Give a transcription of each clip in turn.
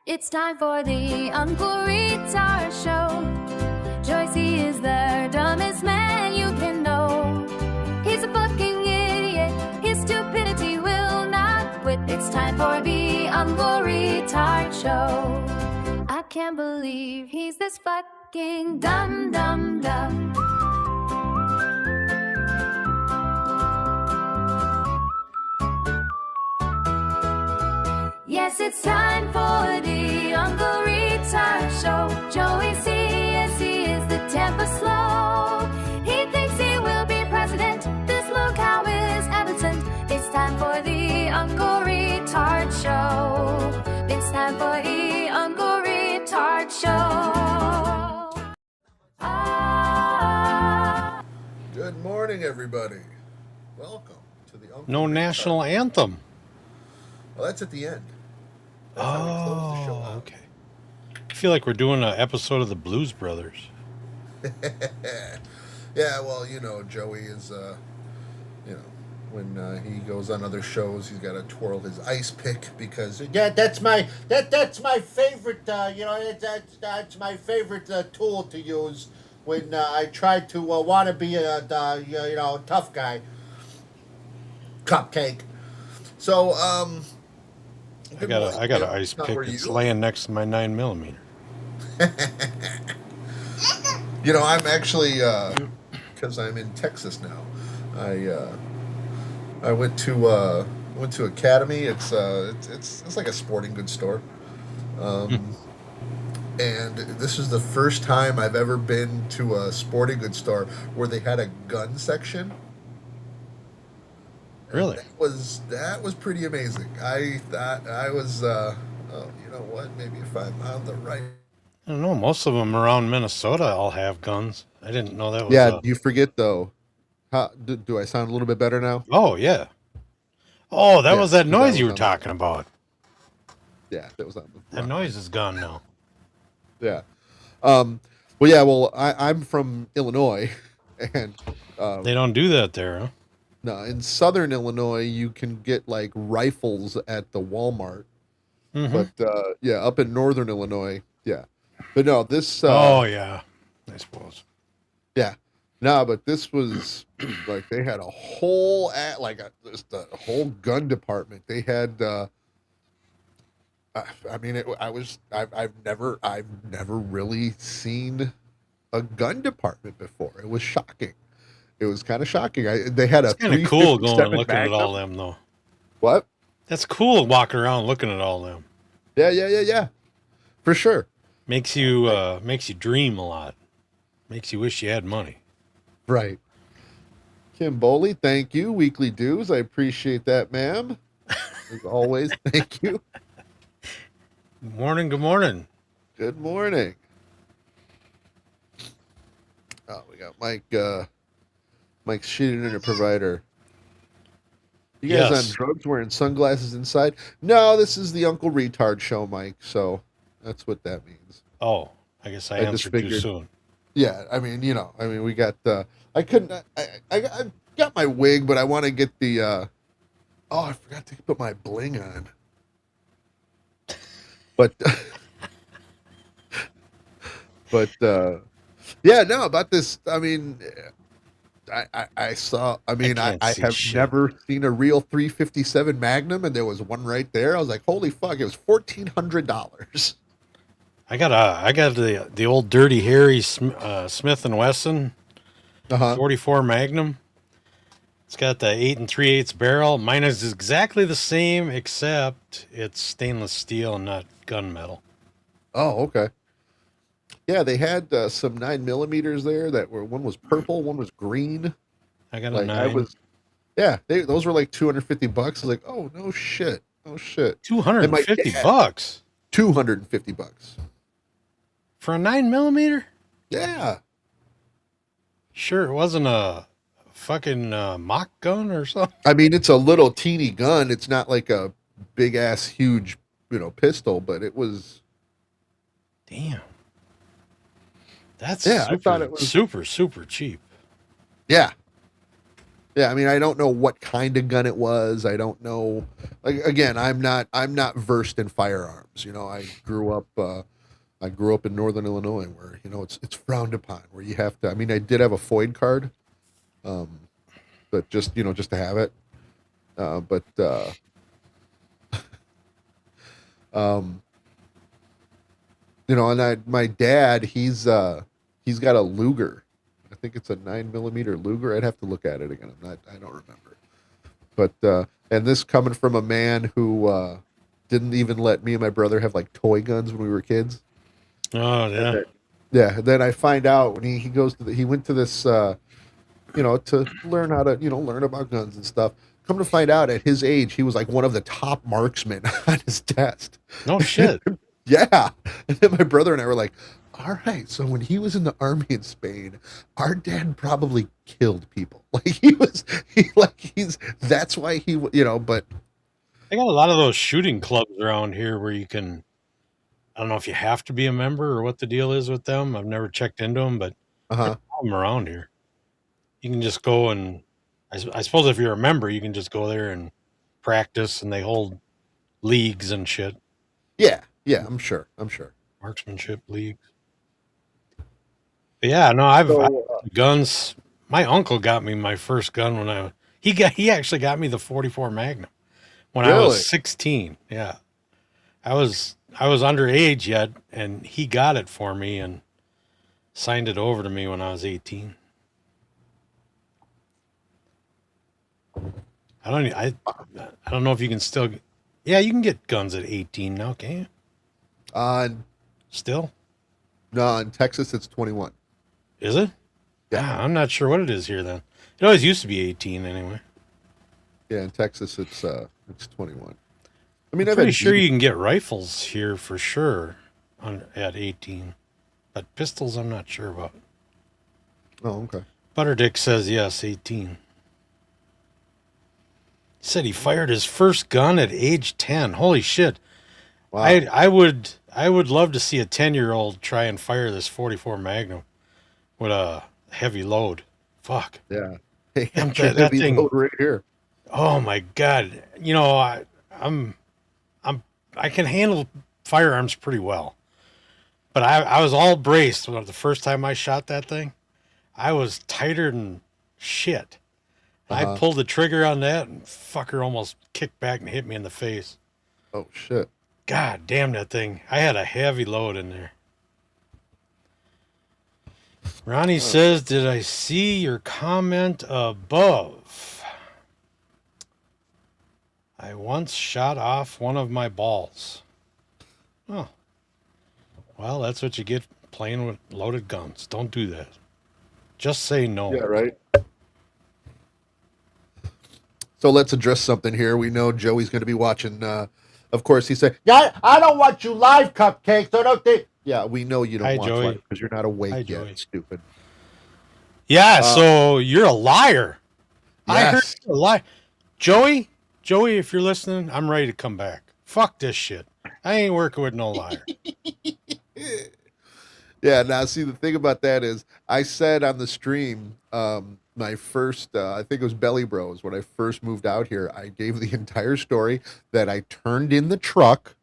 It's time for the Uncle Retard Show. Joycey is the dumbest man you can know. He's a fucking idiot. His stupidity will not quit. It's time for the Uncle Retard Show. I can't believe he's this fucking dumb. Yes, it's time for the Uncle Retard Show. Joycey is the temper slow. He thinks he will be president. This look how is evident. It's time for the Uncle Retard Show. It's time for the Uncle Retard Show. Good morning, everybody. Welcome to the Uncle No Retard national anthem. Well, that's at the end. That's how we close the show out. Okay. I feel like we're doing an episode of the Blues Brothers. Yeah, well, Joey is, when he goes on other shows, he's got to twirl his ice pick because that's my favorite. That's my favorite tool to use when I try to want to be a tough guy. Cupcake. So, I got an ice pick. It's laying next to my 9mm. I'm actually because I'm in Texas now. I went to Academy. It's like a sporting goods store, and this is the first time I've ever been to a sporting goods store where they had a gun section. Really? That was pretty amazing. I thought I was, you know what? Maybe if I'm on the right. I don't know. Most of them around Minnesota all have guns. I didn't know that was. Yeah, you forget though. How do I sound a little bit better now? Oh yeah. Oh, that was that noise you were talking about. Yeah, that was on the. That noise is gone now. Yeah. Well, I'm from Illinois, and they don't do that there, huh? No, in southern Illinois, you can get like rifles at the Walmart. Mm-hmm. But up in northern Illinois, yeah. But no, this. Oh yeah, I suppose. Yeah, no, but this was like they had a whole the whole gun department. They had. I've never really seen a gun department before. It was shocking. It was kind of shocking. They had a kind of cool going and looking Magnum. at all them though. What? That's cool walking around looking at all them. Yeah. For sure. Makes you dream a lot. Makes you wish you had money. Right. Kim Bowley, thank you. Weekly dues. I appreciate that, ma'am. As always, thank you. Good morning. Good morning. Good morning. Oh, we got Mike's shitting in a provider. You guys on drugs wearing sunglasses inside? No, this is the Uncle Retard Show, Mike. So that's what that means. Oh, I guess I answered too soon. Yeah, we got. I got my wig, but I want to get the. Oh, I forgot to put my bling on. But. Yeah, no, about this. I mean. I saw. I have never seen a real 357 Magnum, and there was one right there. I was like, "Holy fuck!" It was $1,400. I got the old Dirty Harry Smith and Wesson 44 Magnum. It's got the 8 3/8 barrel. Mine is exactly the same, except it's stainless steel and not gunmetal. Oh, okay. Yeah, they had some 9mm there that were, one was purple, one was green. I got a 9. Those were like $250. I was like, oh no shit, $250. $250 for a 9mm. Yeah. Sure, it wasn't a fucking mock gun or something. I mean, it's a little teeny gun. It's not like a big ass huge, pistol, but it was. Damn. That's I thought it was super cheap. Yeah, Yeah, I mean, I don't know what kind of gun it was. I don't know. Like, again, I'm not versed in firearms. I grew up in Northern Illinois, where it's frowned upon. Where you have to. I mean, I did have a FOID card, um, but just to have it. But um, and my dad, he's got a Luger. I think it's a 9 millimeter Luger. I'd have to look at it again. I don't remember. But and this coming from a man who didn't even let me and my brother have like toy guns when we were kids. Oh And yeah. yeah. Then I find out when he goes he went to this to learn how to learn about guns and stuff. Come to find out, at his age, he was like one of the top marksmen on his test. No shit. Yeah. And then my brother and I were like, all right, so when he was in the army in Spain, our dad probably killed people. Like that's why but I got a lot of those shooting clubs around here where you can. I don't know if you have to be a member or what the deal is with them. I've never checked into them, but there's uh-huh. them around here. You can just go and I suppose if you're a member, you can just go there and practice, and they hold leagues and shit, Yeah, yeah, I'm sure. marksmanship leagues. But yeah, no, I've So guns. My uncle got me my first gun when he actually got me the 44 Magnum when I was really? 16. Yeah, I was underage yet, and he got it for me and signed it over to me when I was 18. I don't know if you can still. Yeah, you can get guns at 18 now, can you? Uh Still? no, in Texas it's 21. Is it? Yeah. Ah, I'm not sure what it is here then. It always used to be 18 anyway. Yeah, in Texas it's 21. I mean, I'm I've pretty had sure BB. you can get rifles here for sure at 18. But pistols, I'm not sure about. Oh, okay. Butterdick says yes, 18. He said he fired his first gun at age 10. Holy shit. Wow. I would love to see a 10-year-old try and fire this 44 Magnum with a heavy load. Fuck. Yeah. Hey, Damn, that's your that heavy thing. load right here. Oh my god. I'm I'm I can handle firearms pretty well. But I was all braced when the first time I shot that thing. I was tighter than shit. I Uh-huh. pulled the trigger on that and fucker almost kicked back and hit me in the face. Oh shit. God damn that thing. I had a heavy load in there. Ronnie says, did I see your comment above? I once shot off one of my balls. Oh. Well, that's what you get playing with loaded guns. Don't do that. Just say no. Yeah, right. So let's address something here. We know Joey's going to be watching. Of course, he said, Yeah, I don't want you live, Cupcake, so don't think. "Yeah, we know you don't Hi, watch Joey. live because you're not awake Hi, yet, Joey. stupid." Yeah, so you're a liar. I heard Yes. you're a liar. Joey, if you're listening, I'm ready to come back. Fuck this shit. I ain't working with no liar. Yeah. Now, see, the thing about that is, I said on the stream, my first, I think it was Belly Bros, when I first moved out here, I gave the entire story that I turned in the truck,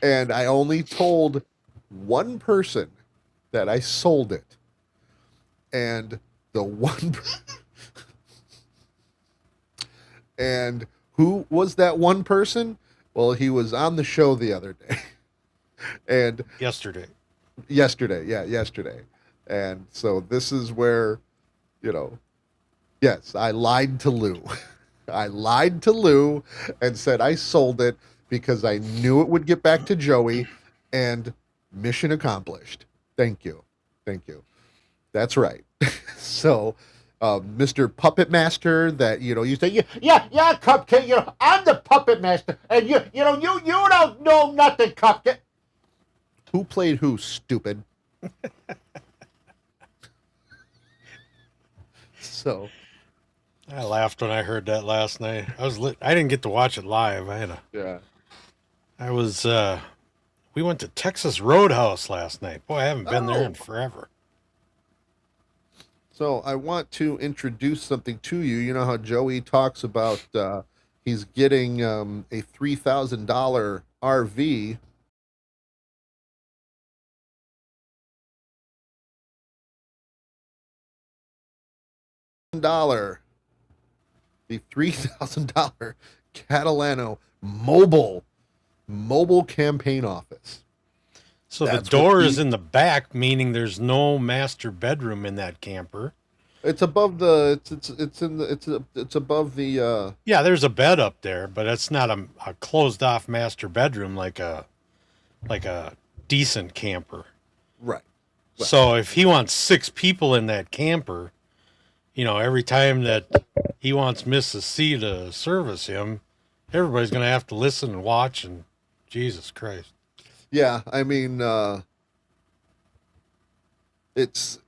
and I only told one person that I sold it. And the one, and who was that one person? Well, he was on the show the other day, and Yesterday. yesterday. And so this is where, yes, I lied to Lou. I lied to Lou and said I sold it because I knew it would get back to Joey, and mission accomplished. Thank you. That's right. So, Mr. Puppet Master, that you say, Yeah, Cupcake, I'm the puppet master, and you don't know nothing, Cupcake. who played who, stupid. So, I laughed when I heard that last night. I didn't get to watch it live. yeah. We went to Texas Roadhouse last night. Boy, I haven't been there in forever. So I want to introduce something to you. You know how Joey talks about he's getting a $3,000 RV. The $3,000 Catalano mobile campaign office. So That's the what door he- is in the back, meaning there's no master bedroom in that camper. It's above the it's above the Yeah, there's a bed up there, but it's not a closed off master bedroom like a decent camper. right. Right. So if he wants 6 people in that camper, every time that he wants Mrs. C to service him, everybody's going to have to listen and watch. And Jesus Christ. Yeah, I mean, it's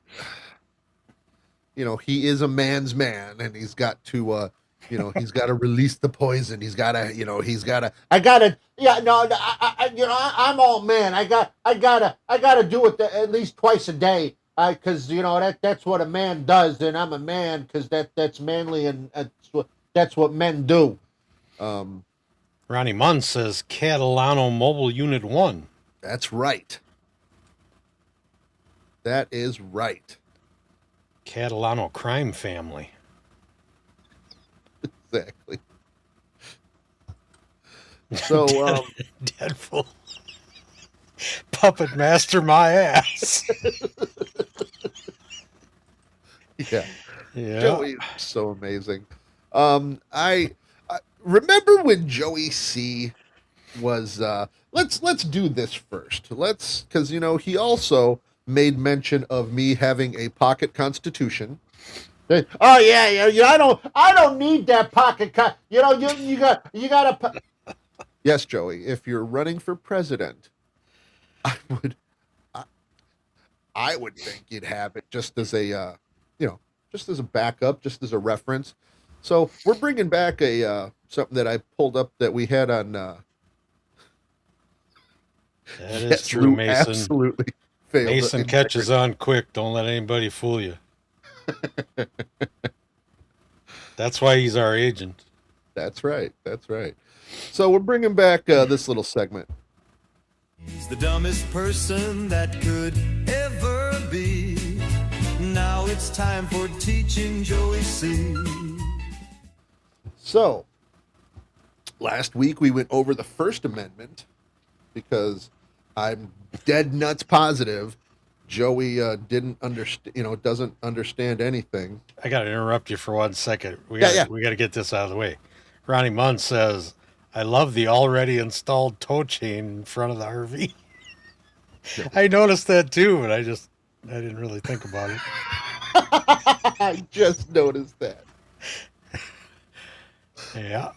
he is a man's man, and he's got to he's got to release the poison. I gotta, yeah, no, I'm all man. I gotta do it at least twice a day, because that's what a man does, and I'm a man because that's manly, and that's what men do. Ronnie Munn says Catalano Mobile Unit 1. That's right. That is right. Catalano crime family. Exactly. So, Deadpool. Puppet master my ass. yeah. Yeah. Joey is so amazing. I remember when Joey C was let's do this first. Because he also made mention of me having a pocket constitution. Oh yeah. I don't need that pocket cut. You gotta. Yes, Joey. If you're running for president, I would think you'd have it just as a just as a backup, just as a reference. So we're bringing back a something that I pulled up that we had on. That is true, Mason. Absolutely failed. Mason catches on quick. Don't let anybody fool you. That's why he's our agent. That's right. That's right. So we're bringing back this little segment. He's the dumbest person that could ever be. Now it's time for teaching Joey C. So last week we went over the First Amendment because I'm dead nuts positive Joey didn't understand, doesn't understand anything. I got to interrupt you for 1 second. We got to get this out of the way. Ronnie Munn says, I love the already installed tow chain in front of the RV. I noticed that too, but I didn't really think about it. I just noticed that. Yeah.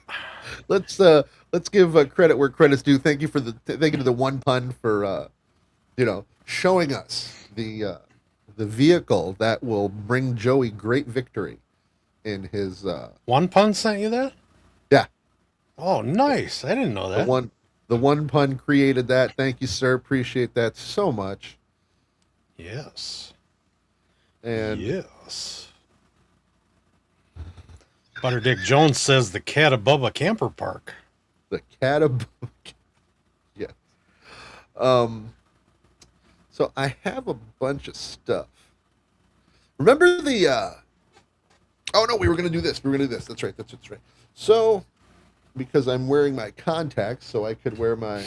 Let's give credit where credit's due. Thank you to the One Pun for showing us the vehicle that will bring Joey great victory in his One Pun sent you that? Yeah. Oh, nice. I didn't know that. The One Pun created that. Thank you, sir. Appreciate that so much. Yes. And yes. Butterdick Jones says the Catabubba Camper Park. The Catabubba. Yes. So I have a bunch of stuff. Remember the oh no, we were gonna do this. That's right. So because I'm wearing my contacts, so I could wear my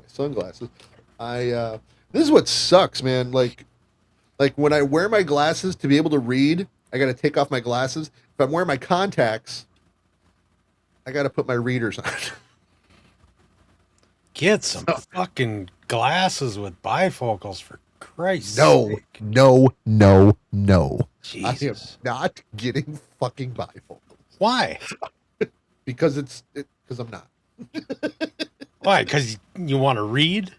sunglasses. This is what sucks, man. Like when I wear my glasses to be able to read, I gotta take off my glasses. If I'm wearing my contacts, I gotta put my readers on. Get some fucking glasses with bifocals, for Christ's No. sake. No. Jesus. I am not getting fucking bifocals. Why? Because I'm not. Why? Because you want to read?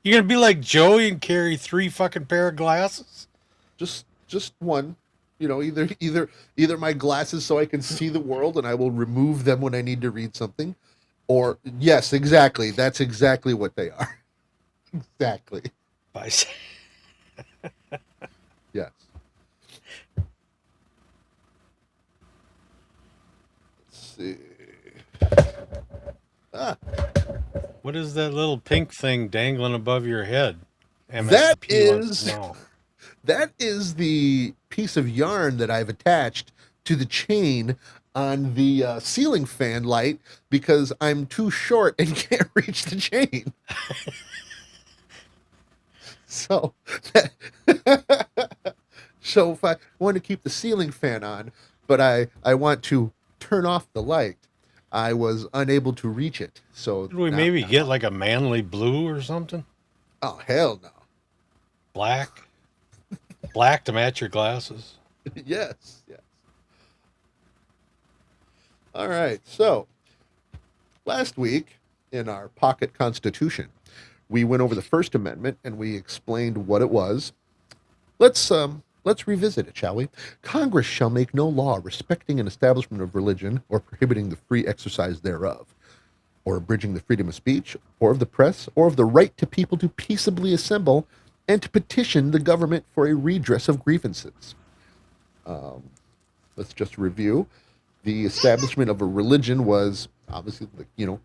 You're going to be like Joey and carry 3 fucking pair of glasses? Just one. Either my glasses so I can see the world and I will remove them when I need to read something. Or, yes, exactly. That's exactly what they are. Exactly. Yes. Let's see. Ah, What is that little pink thing dangling above your head? that MSP wants to is know. that is the piece of yarn that I've attached to the chain on the ceiling fan light because I'm too short and can't reach the chain. So, so if I want to keep the ceiling fan on, but I want to turn off the light, I was unable to reach it. So Could we now, maybe get like a manly blue or something? oh hell no. Black? Black to match your glasses. Yes, yes. All right. So last week in our pocket constitution, we went over the First Amendment and we explained what it was. Let's revisit it, shall we? Congress shall make no law respecting an establishment of religion or prohibiting the free exercise thereof, or abridging the freedom of speech, or of the press, or of the right to people to peaceably assemble and to petition the government for a redress of grievances. Let's just review. The establishment of a religion was obviously,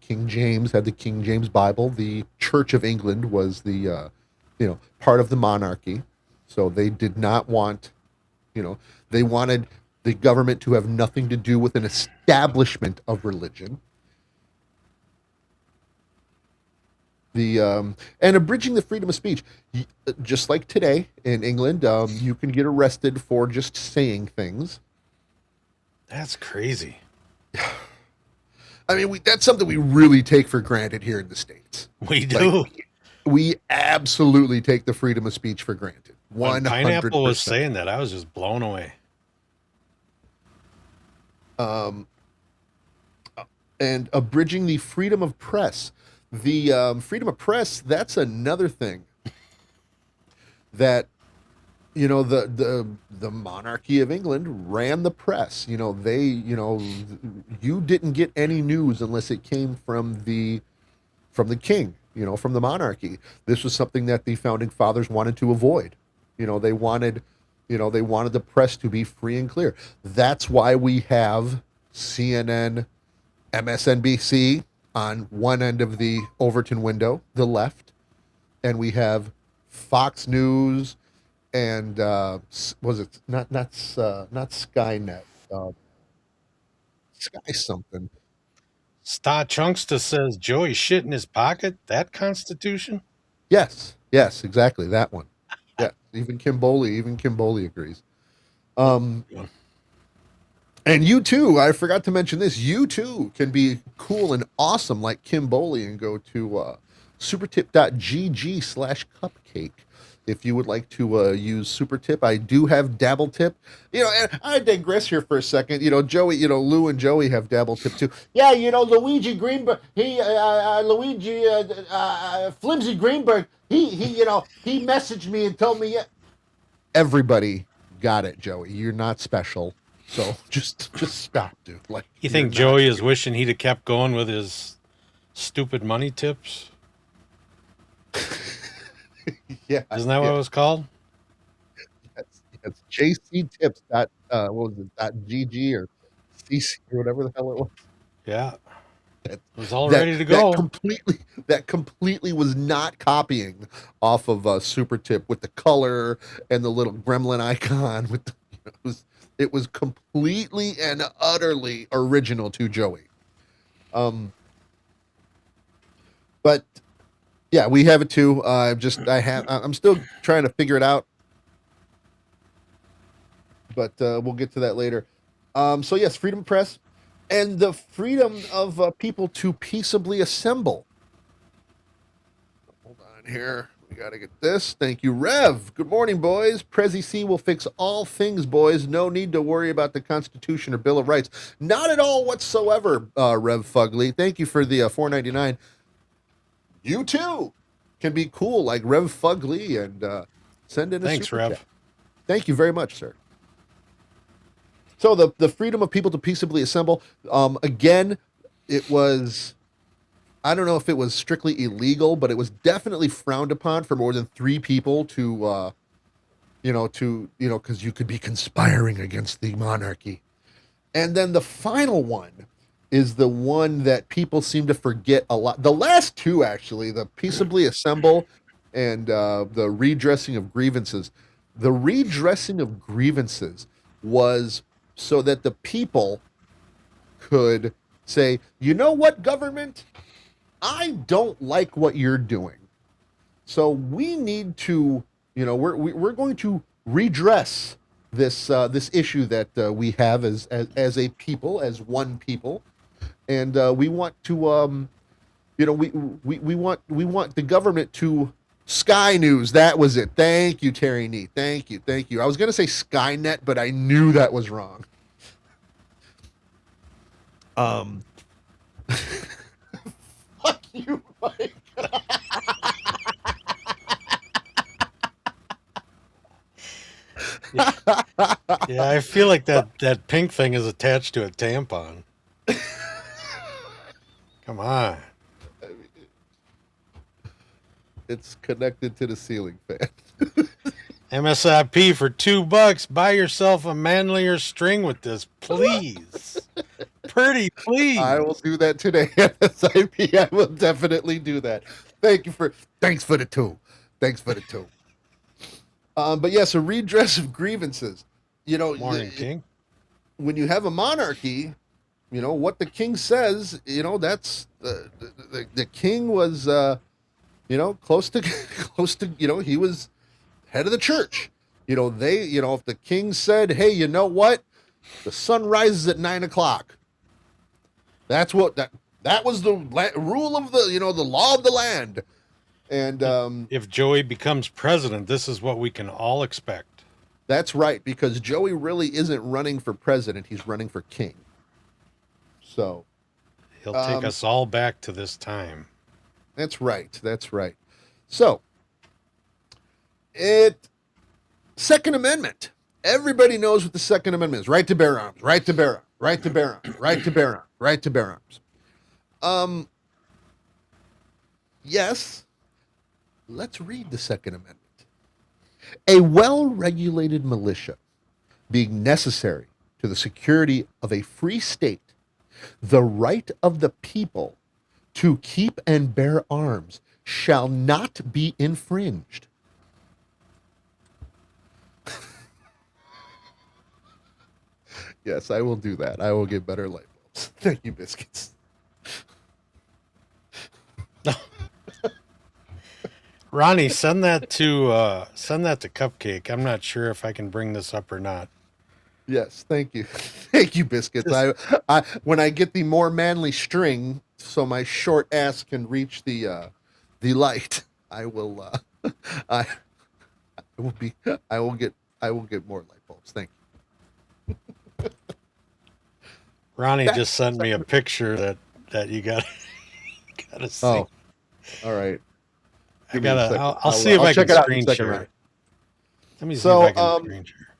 King James had the King James Bible. The Church of England was the, part of the monarchy. So they did not want, they wanted the government to have nothing to do with an establishment of religion. And abridging the freedom of speech, just like today in England, you can get arrested for just saying things. That's crazy. I mean, that's something we really take for granted here in the States. We do. We absolutely take the freedom of speech for granted. When 100%. Pineapple was saying that, I was just blown away. And abridging the freedom of press. The freedom of press, that's another thing that, the monarchy of England ran the press. You didn't get any news unless it came from the king, from the monarchy. This was something that the founding fathers wanted to avoid. They wanted the press to be free and clear. That's why we have CNN, MSNBC on one end of the Overton window, the left, and we have Fox News and was it not Skynet, Sky something. Sta Chunksta says Joey shit in his pocket. That Constitution? Yes, exactly that one. Yeah, even Kim Bowley agrees. And you too, I forgot to mention this, you too can be cool and awesome like Kim Bowley and go to supertip.gg/cupcake. If you would like to use Supertip, I do have Dabble Tip. And I digress here for a second. Joey, Lou and Joey have Dabble Tip too. Yeah, Luigi Greenberg. Flimsy Greenberg. He messaged me and told me. Everybody got it, Joey. You're not special. So just stop, dude. Like, You think Joey is wishing he'd have kept going with his stupid money tips? Yeah. Isn't that what it was called? It's jctips. What was it? .gg or cc or whatever the hell it was. Yeah. It was all ready to go. That completely was not copying off of Supertip with the color and the little gremlin icon with the, it was completely and utterly original to Joey. But yeah, we have it too. I'm still trying to figure it out, but we'll get to that later. So yes, freedom of press and the freedom of people to peaceably assemble. Hold on here. We got to get this. Thank you, Rev. Good morning, boys. Prezi C will fix all things, boys. No need to worry about the Constitution or Bill of Rights. Not at all whatsoever, Rev Fugly. Thank you for the $4.99. You too can be cool like Rev Fugly and send in a Thanks, super Rev. chat. Thank you very much, sir. So the freedom of people to peaceably assemble. Again, it was, I don't know if it was strictly illegal, but it was definitely frowned upon for more than 3 people to because you could be conspiring against the monarchy. And then the final one is the one that people seem to forget a lot. The last two, actually, the peaceably assemble and the redressing of grievances. The redressing of grievances was so that the people could say, you know what, government? I don't like what you're doing. So we need to, we're going to redress this issue that we have as a people, as one people, and we want to, we want the government to Sky News. That was it. Thank you, Terry Neat. Thank you. I was going to say Skynet, but I knew that was wrong. Fuck you, Mike. Yeah, I feel like that pink thing is attached to a tampon. Come on. It's connected to the ceiling fan. MSRP for $2. Buy yourself a manlier string with this, please. Pretty, please. I will do that today. MSIP, I will definitely do that. Thanks for the two. But yes, a redress of grievances. Morning, King. When you have a monarchy, what the king says. That's the king was, close to. He was head of the church. If the king said, "Hey, you know what? The sun rises at 9:00." That's what that was the rule of the law of the land. And if Joey becomes president, this is what we can all expect. That's right, because Joey really isn't running for president; he's running for king. So he'll take us all back to this time. That's right. So Second Amendment. Everybody knows what the Second Amendment is. Right to bear arms. Right to bear arms. Right to bear arms. Right to bear arms. Right to bear arms. Yes. Let's read the Second Amendment. A well-regulated militia being necessary to the security of a free state, the right of the people to keep and bear arms shall not be infringed. Yes, I will do that. I will get better light bulbs. Thank you, biscuits. Ronnie, send that to Cupcake. I'm not sure if I can bring this up or not. Yes, thank you. Thank you, biscuits. I when I get the more manly string so my short ass can reach the light, I will get more light bulbs. Thank you. Ronnie just sent me a picture that you gotta see. Oh, all right. I'll see if I can screen share it. Let me see if I can screen share.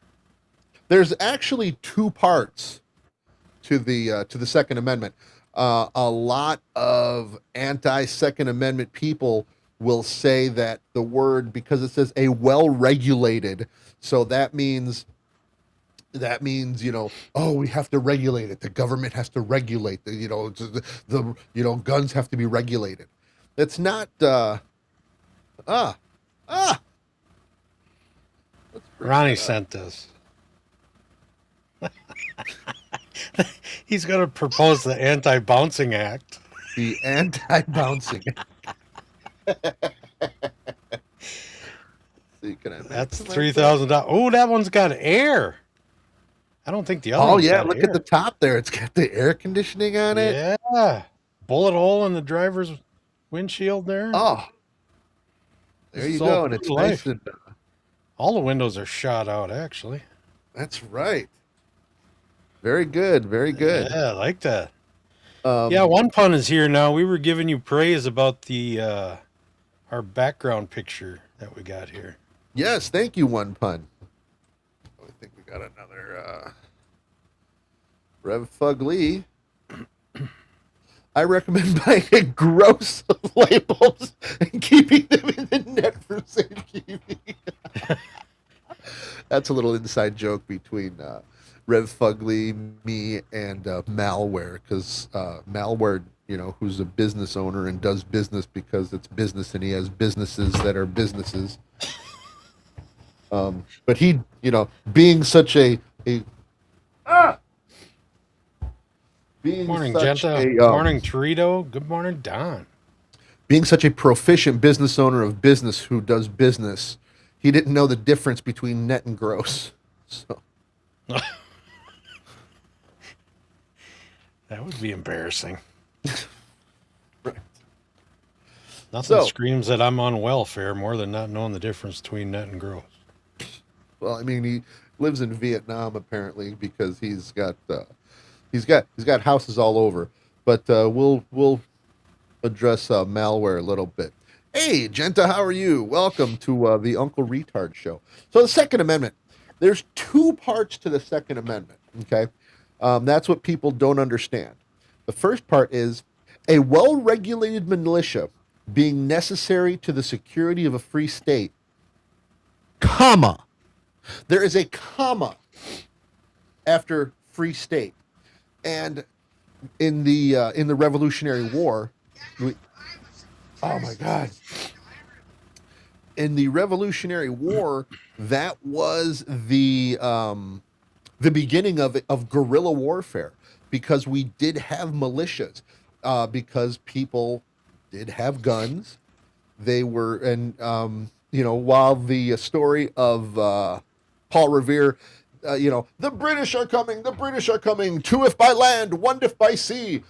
There's actually two parts to the Second Amendment. A lot of anti-Second Amendment people will say that the word, because it says a well-regulated, so that means we have to regulate it. The government has to regulate the guns have to be regulated. It's not Ronnie sent this. He's going to propose the Anti-Bouncing Act. The Anti-Bouncing Act. That's $3,000. Oh, that one's got air. I don't think the other. Oh yeah, look at the top there. It's got the air conditioning on it. Yeah, bullet hole in the driver's windshield there. Oh, there you go. And it's nice. And, all the windows are shot out, actually. That's right. Very good. Very good. Yeah, I like that. Yeah, One Pun is here now. We were giving you praise about the our background picture that we got here. Yes, thank you, One Pun. I think we got another Rev Fugly. I recommend buying a gross of light bulbs and keeping them in the net for safekeeping. That's a little inside joke between Rev Fugly, me, and Malware, because Malware, who's a business owner and does business because it's business, and he has businesses that are businesses. But he, being such a being Morning, such Genta. a Morning, Torito. Good morning, Don. being such a proficient business owner of business who does business, he didn't know the difference between net and gross. So That would be embarrassing. right. Nothing So- screams that I'm on welfare more than not knowing the difference between net and gross. Well, I mean, he lives in Vietnam apparently because he's got houses all over. But we'll address Malware a little bit. Hey, Genta, how are you? Welcome to the Uncle Retard Show. So the Second Amendment. There's two parts to the Second Amendment. Okay, that's what people don't understand. The first part is a well-regulated militia being necessary to the security of a free state, comma. There is a comma after free state, and in the Revolutionary War, oh my God, in the Revolutionary War, that was the beginning of guerrilla warfare, because we did have militias, because people did have guns. They were, and while the story of Paul Revere, the British are coming, two if by land, one if by sea.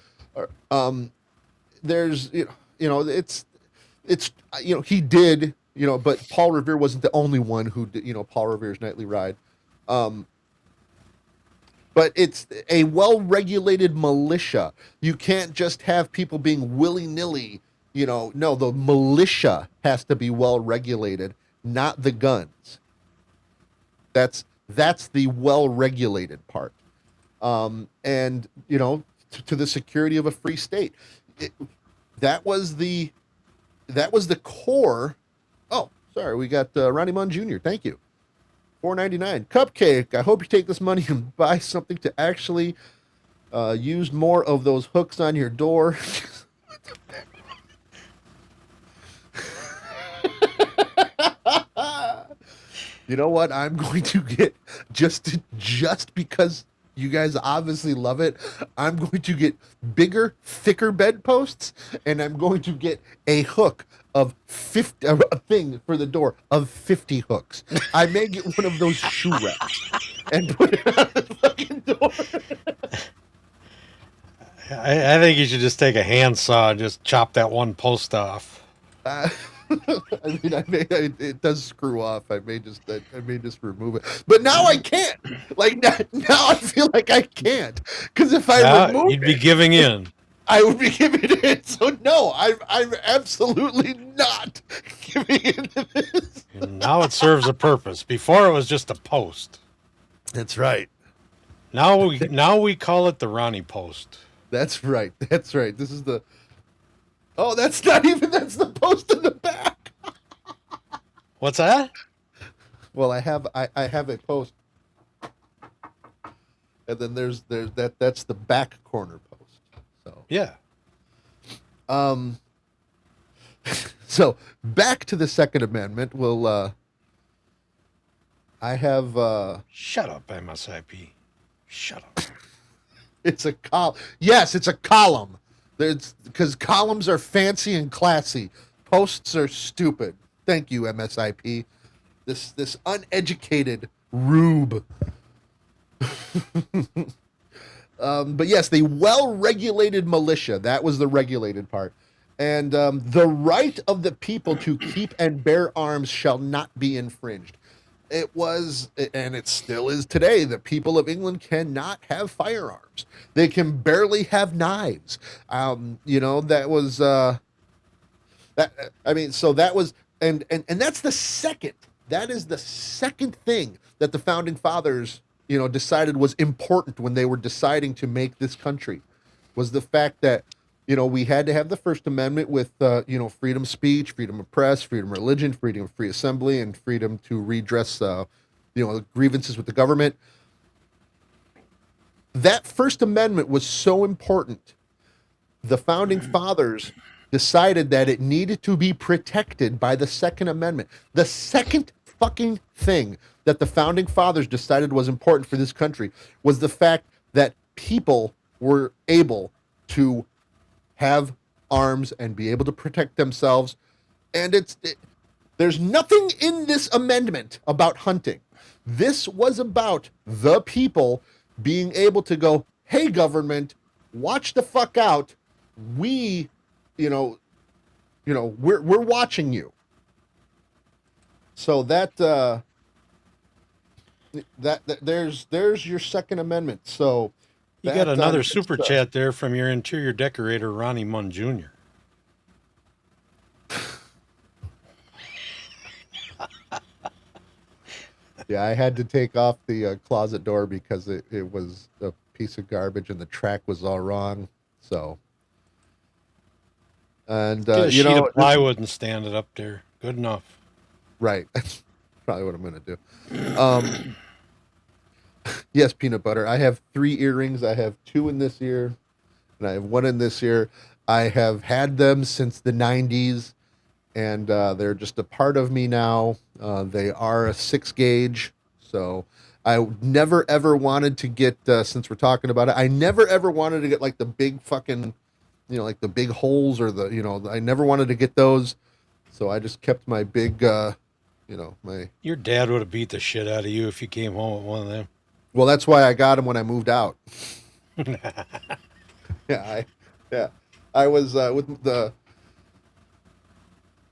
There's, it's, he did, but Paul Revere wasn't the only one who did, Paul Revere's Nightly Ride. But it's a well-regulated militia. You can't just have people being willy-nilly, no, the militia has to be well-regulated, not the guns. That's the well-regulated part. And, to the security of a free state. That was the core. Oh, sorry, we got Ronnie Munn Jr. Thank you. $4.99 cupcake. I hope you take this money and buy something to actually use more of those hooks on your door. You know what? I'm going to get just because you guys obviously love it. I'm going to get bigger, thicker bedposts, and I'm going to get a hook of 50, a thing for the door of 50 hooks. I may get one of those shoe wraps and put it on the fucking door. I think you should just take a handsaw and just chop that one post off. I mean, it does screw off. I may just remove it. But now I can't. Like now I feel like I can't, because if I remove you'd be giving in. I would be giving in. So no, I'm absolutely not giving in to this. And now it serves a purpose. Before it was just a post. That's right. Now we call it the Ronnie post. That's right. That's right. This is the. Oh, that's the post in the back. What's that? Well, I have a post, and then there's that's the back corner post. So Yeah. So back to the Second Amendment. We'll I have Shut up, MSIP. Shut up. it's a column. Yes, it's a column. There's because columns are fancy and classy. Posts are stupid. Thank you, MSIP. This uneducated rube. But yes, the well-regulated militia. That was the regulated part. And the right of the people to keep and bear arms shall not be infringed. It was, and it still is today, the people of England cannot have firearms. They can barely have knives. That was that. I mean, so that was, and that's the second. That is the second thing that the founding fathers, decided was important when they were deciding to make this country, was the fact that we had to have the First Amendment with, freedom of speech, freedom of press, freedom of religion, freedom of free assembly, and freedom to redress, grievances with the government. That First Amendment was so important. The founding fathers decided that it needed to be protected by the Second Amendment. The second fucking thing that the founding fathers decided was important for this country was the fact that people were able to have arms and be able to protect themselves. And there's nothing in this amendment about hunting. This was about the people being able to go, hey, government, watch the fuck out. We, we're watching you. So that there's your Second Amendment. So you got another super chat there from your interior decorator, Ronnie Munn Jr. Yeah, I had to take off the closet door because it was a piece of garbage and the track was all wrong. So, and get a sheet of plywood and stand it up there. Good enough. Right, that's probably what I'm gonna do. Yes, peanut butter. I have 3 earrings. I have 2 in this ear, and I have 1 in this ear. I have had them since the 90s. And they're just a part of me now. They are a 6 gauge. So I never, ever wanted to get, since we're talking about it, I never, ever wanted to get like the big fucking, like the big holes or I never wanted to get those. So I just kept my big, my... Your dad would have beat the shit out of you if you came home with one of them. Well, that's why I got them when I moved out. I was with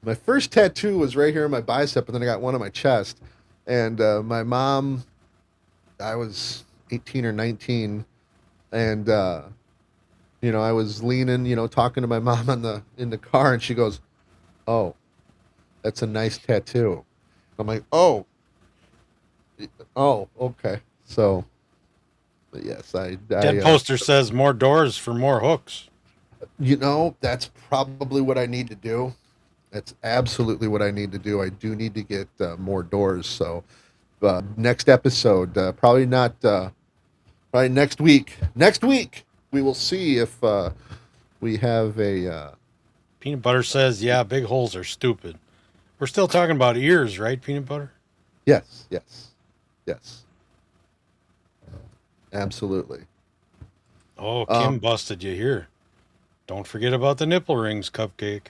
my first tattoo was right here in my bicep, and then I got one on my chest. And my mom, I was 18 or 19, and I was leaning, talking to my mom in the car, and she goes, "Oh, that's a nice tattoo." I'm like, "Oh, okay." So, but yes, that poster says more doors for more hooks. That's probably what I need to do. That's absolutely what I need to do. I do need to get more doors. So next episode, probably next week. Next week, we will see if we have a... Peanut Butter says, yeah, big holes are stupid. We're still talking about ears, right, Peanut Butter? Yes. Absolutely. Oh, Kim busted you here. Don't forget about the nipple rings, Cupcake.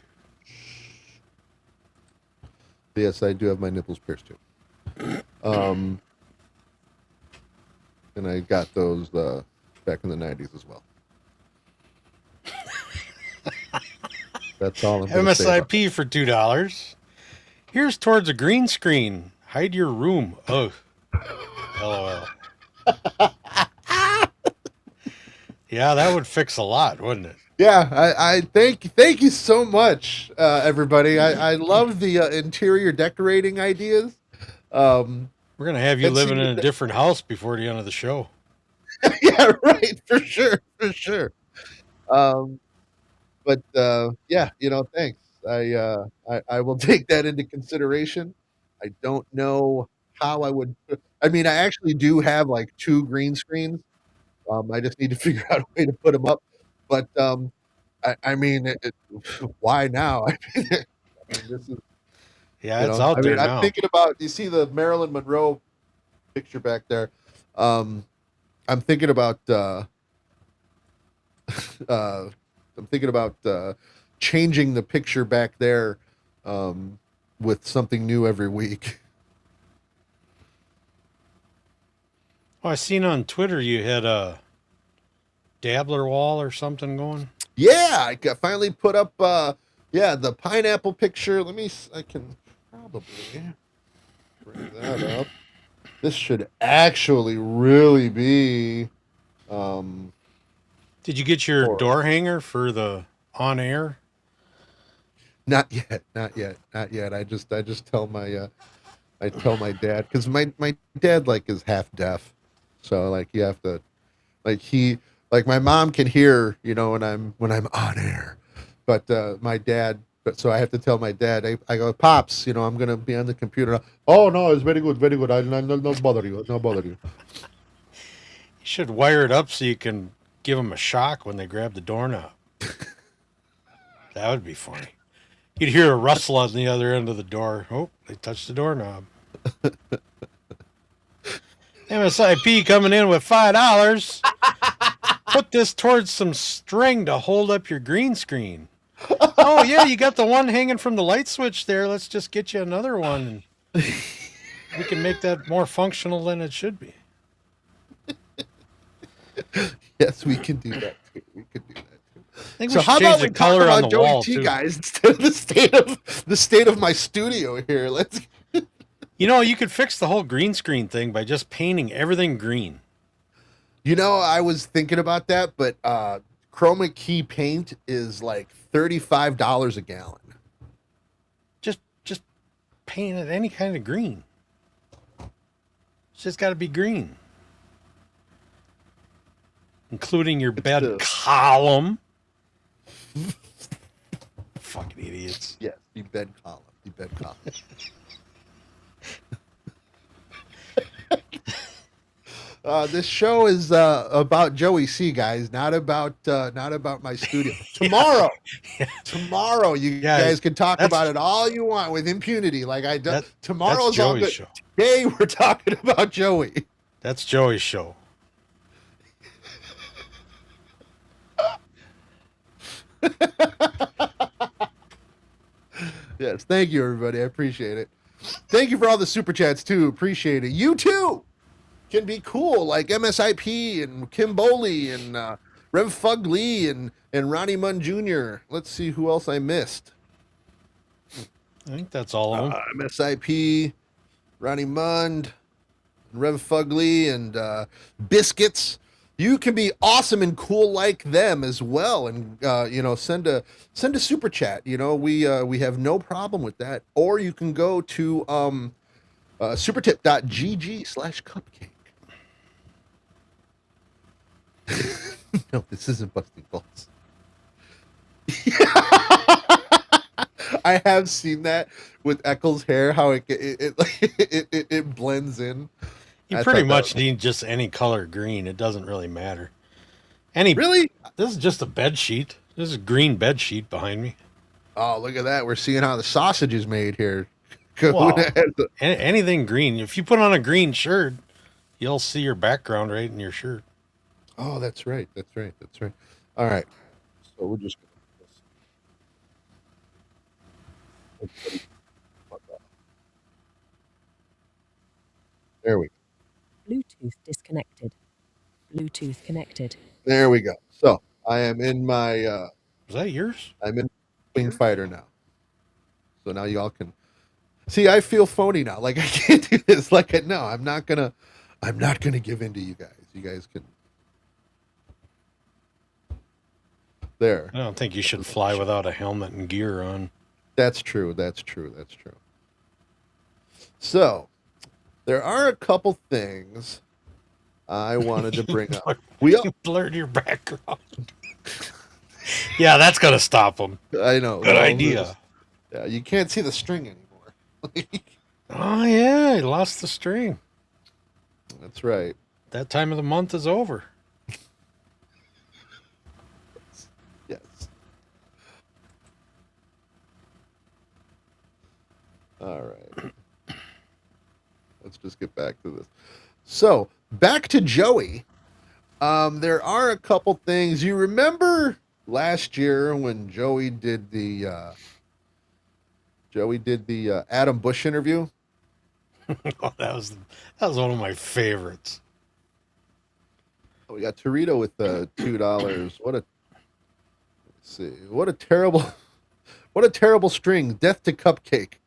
Yes, I do have my nipples pierced too. And I got those back in the 90s as well. That's all I'm going to say. MSIP for $2. Here's towards a green screen. Hide your room. Oh, LOL. Yeah, that would fix a lot, wouldn't it? Yeah, I thank you so much, everybody. I love the interior decorating ideas. We're gonna have you living in a different house before the end of the show. Yeah, right, for sure. But yeah, thanks. I will take that into consideration. I don't know how I would. I mean, I actually do have like 2 green screens. I just need to figure out a way to put them up. But I mean, why now? I mean, this is... Yeah, it's out there now. I'm thinking about... You see the Marilyn Monroe picture back there? I'm thinking about... changing the picture back there with something new every week. Oh, I seen on Twitter you had a dabbler wall or something going. Yeah, I finally put up the pineapple picture. I can probably bring that up. This should actually really be Did you get your door hanger for the on air? Not yet. I just tell my dad, because my dad is half deaf, so you have to my mom can hear when I'm on air, but my dad But so I have to tell my dad. I go, Pops, I'm gonna be on the computer. Oh no, it's very good, very good. I'll not bother you, no bother you. You should wire it up so you can give them a shock when they grab the doorknob. That would be funny. You'd hear a rustle on the other end of the door. Oh, they touched the doorknob. MSIP coming in with $5. Put this towards some string to hold up your green screen. Oh, yeah, you got the one hanging from the light switch there. Let's just get you another one. And we can make that more functional than it should be. Yes, we can do that too. We can do that too. I think So we should how change about the we talk color on about the Joey wall, T, too. guys, instead of the state of my studio here? Let's. You could fix the whole green screen thing by just painting everything green. I was thinking about that, but chroma key paint is like $35 a gallon. Just paint it any kind of green. It's just got to be green. Including your bed column. Fucking idiots. Yes, the bed column. This show is about Joey C, guys, not about my studio. Tomorrow, you guys can talk about it all you want with impunity, like I do. Tomorrow's all good. Show. Today we're talking about Joey. That's Joey's show. Yes, thank you, everybody. I appreciate it. Thank you for all the super chats too. Appreciate it. You too can be cool, like MSIP and Kim Boley and Rev Fug Lee and Ronnie Munn Jr. Let's see who else I missed. I think that's all of them. MSIP, Ronnie Munn, Rev Fug Lee, and Biscuits. You can be awesome and cool like them as well, and send a super chat. We have no problem with that. Or you can go to supertip.gg/cupcake. No, this isn't busting balls. I have seen that with Eccles' hair, how it blends in. You pretty much need just any color green. It doesn't really matter. Really? This is just a bed sheet. This is a green bed sheet behind me. Oh, look at that. We're seeing how the sausage is made here. Well, anything green. If you put on a green shirt, you'll see your background right in your shirt. Oh, that's right. All right. So we're just going to... There we go. Bluetooth disconnected. Bluetooth connected. There we go. So I am in my... Is that yours? I'm in Wing Fighter now. So now y'all can... See, I feel phony now. Like, I can't do this. No, I'm not gonna give in to you guys. You guys can... There. I don't think you should fly without a helmet and gear on. That's true. So, there are a couple things I wanted to bring up. You blurred your background. Yeah, that's gonna stop them. I know. Good idea. Yeah, you can't see the string anymore. Oh yeah, I lost the string. That's right. That time of the month is over. Yes. All right. Let's just get back to this. So, back to Joey. There are a couple things. You remember last year when Joey did the Adam Bush interview? Oh, that was one of my favorites. Oh, we got Torito with $2. Let's see. What a terrible string. Death to Cupcake.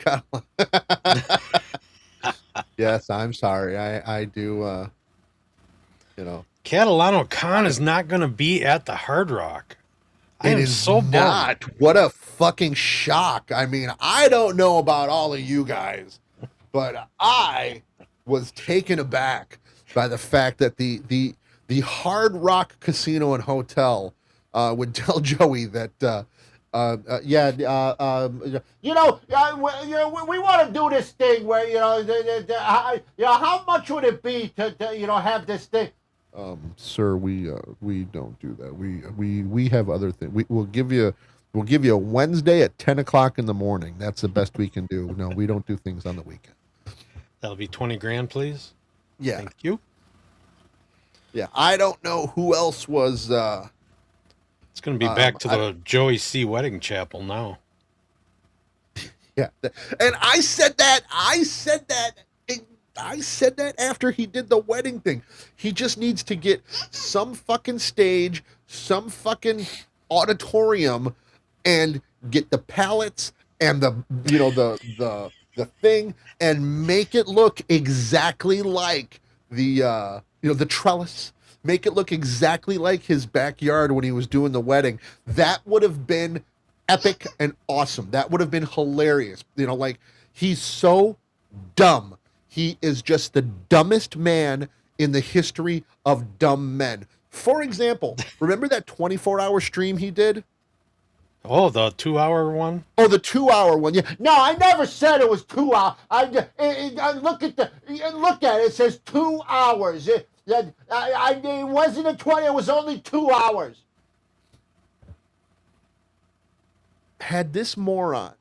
Yes, I'm sorry. I do. Catalano Khan is not going to be at the Hard Rock. I am so bummed. What a fucking shock. I mean, I don't know about all of you guys, but I was taken aback by the fact that the Hard Rock Casino and Hotel would tell Joey that Yeah, we want to do this thing where how much would it be to have this thing? Sir, we don't do that. We have other things. We'll give you a Wednesday at 10 o'clock in the morning. That's the best we can do. No, we don't do things on the weekend. That'll be 20 grand, please. Yeah, Thank you. yeah. I don't know who else was. It's going to be back to the Joey C. Wedding Chapel now. Yeah, and I said that. I said that after he did the wedding thing. He just needs to get some fucking stage, some fucking auditorium, and get the pallets and the thing and make it look exactly like the trellis. Make it look exactly like his backyard when he was doing the wedding. That would have been epic and awesome. That would have been hilarious. Like, he's so dumb. He is just the dumbest man in the history of dumb men. For example, remember that 24-hour stream he did? Oh, the 2-hour one? Oh, the 2-hour one. Yeah. No, I never said it was 2 hours. I look at it. It says 2 hours. It wasn't a 20. It was only 2 hours. Had this moron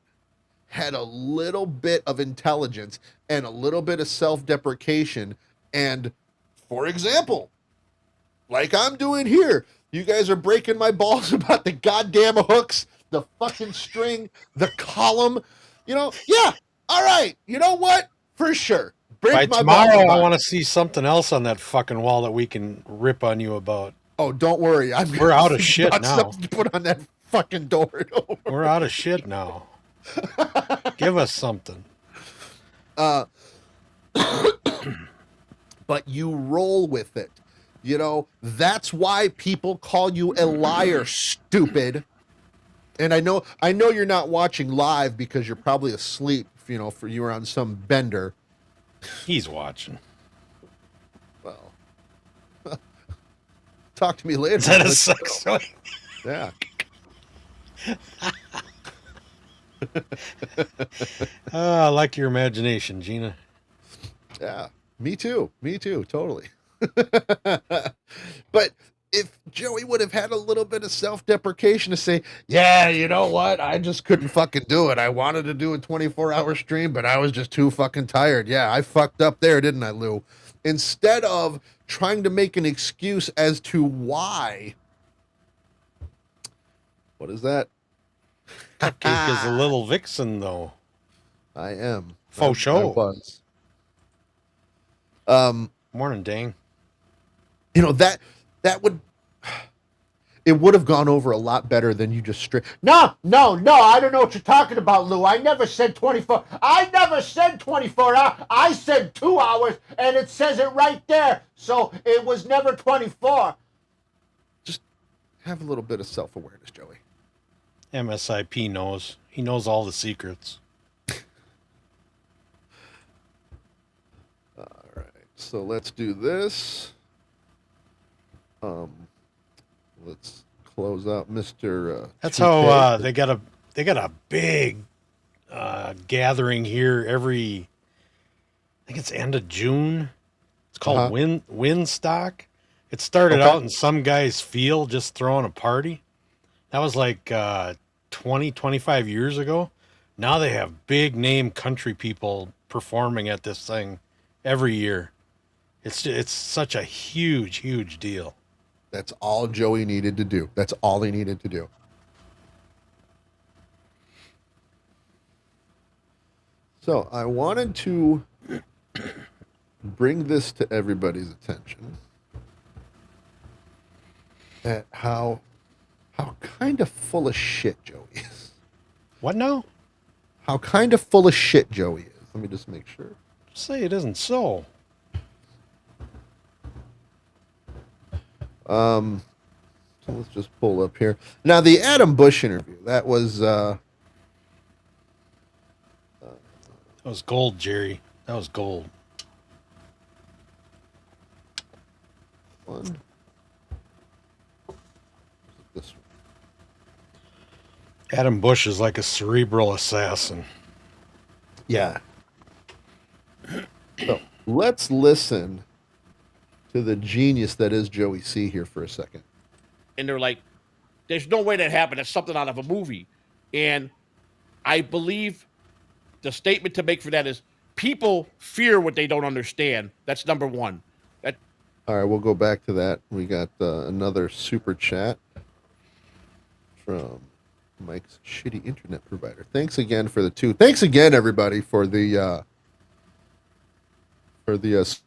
had a little bit of intelligence and a little bit of self-deprecation, and, for example, like I'm doing here, you guys are breaking my balls about the goddamn hooks, the fucking string, the column, yeah, all right, you know what? For sure. By tomorrow, I want to see something else on that fucking wall that we can rip on you about. Oh, don't worry. We're out of shit now. Something to put on that fucking door. We're out of shit now. Give us something. But you roll with it. That's why people call you a liar, stupid. And I know you're not watching live because you're probably asleep, for you were on some bender. He's watching. Well, talk to me later. Is that a sex toy? Yeah. I like your imagination, Gina. Yeah, me too, totally. But if Joey would have had a little bit of self-deprecation to say, yeah, you know what, I just couldn't fucking do it. I wanted to do a 24-hour stream, but I was just too fucking tired. Yeah, I fucked up there, didn't I, Lou? Instead of trying to make an excuse as to why. What is that? Cupcake is a little vixen, though. I am. Faux show. I was. Morning, dang. That would, it would have gone over a lot better than you just straight. No, I don't know what you're talking about, Lou. I never said 24. I never said 24 hours. I said 2 hours, and it says it right there. So it was never 24. Just have a little bit of self-awareness, Joey. MSIP knows. He knows all the secrets. All right, so let's do this. Let's close out Mr. That's how they got a big gathering here every. I think it's end of June. It's called Windstock. It started out in some guy's field just throwing a party. That was like 20, 25 years ago. Now they have big name country people performing at this thing every year. It's such a huge deal. That's all Joey needed to do. That's all he needed to do. So I wanted to bring this to everybody's attention at how kind of full of shit Joey is. What now? How kind of full of shit Joey is. Let me just make sure. Say it isn't so. So let's just pull up here. Now, the Adam Bush interview, that was... that was gold, Jerry. That was gold. This one. Adam Bush is like a cerebral assassin. Yeah. So let's listen to the genius that is Joey C here for a second. And they're like, there's no way that happened. It's something out of a movie. And I believe the statement to make for that is people fear what they don't understand. That's number one. All right, we'll go back to that. We got another super chat from Mike's shitty internet provider. Thanks again for the two. Thanks again, everybody, for the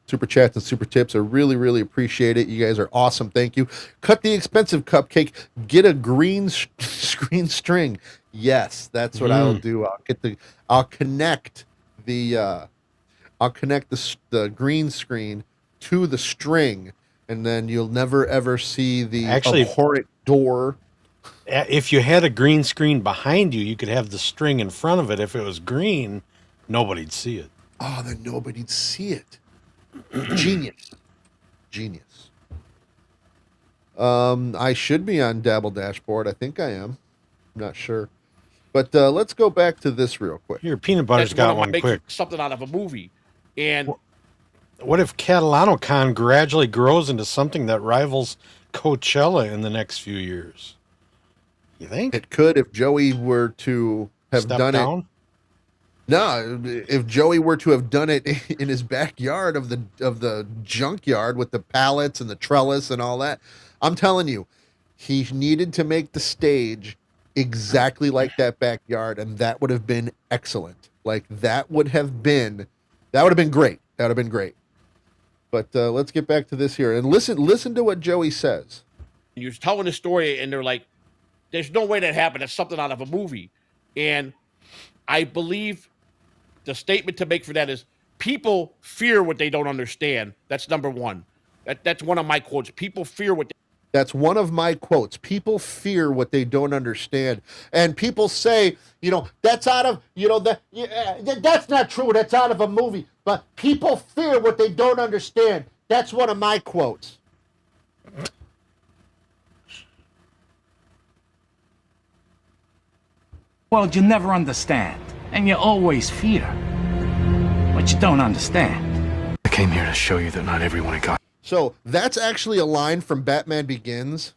super chats and super tips. I really, really appreciate it. You guys are awesome. Thank you. Cut the expensive cupcake. Get a green screen string. Yes, that's what I'll do. I'll connect the green screen to the string, and then you'll never ever see the abhorrent door. If you had a green screen behind you, you could have the string in front of it. If it was green, nobody'd see it. Oh, then nobody'd see it. Genius. I should be on Dabble Dashboard. I think I am. I'm not sure. But let's go back to this real quick. Here, Peanut Butter's got one quick. Something out of a movie. And what if CatalanoCon gradually grows into something that rivals Coachella in the next few years? You think? It could if Joey were to have done it. No, if Joey were to have done it in his backyard of the junkyard with the pallets and the trellis and all that, I'm telling you, he needed to make the stage exactly like that backyard, and that would have been excellent. Like that would have been great. That would have been great. But let's get back to this here and listen to what Joey says. You're telling the story, and they're like, "There's no way that happened. It's something out of a movie." And I believe the statement to make for that is people fear what they don't understand. That's number one. That's one of my quotes. People fear what. That's one of my quotes. People fear what they don't understand. And people say, that's out of, that's not true. That's out of a movie. But people fear what they don't understand. That's one of my quotes. Well, you never understand. And you always fear what you don't understand. I came here to show you that not everyone got. So that's actually a line from Batman Begins.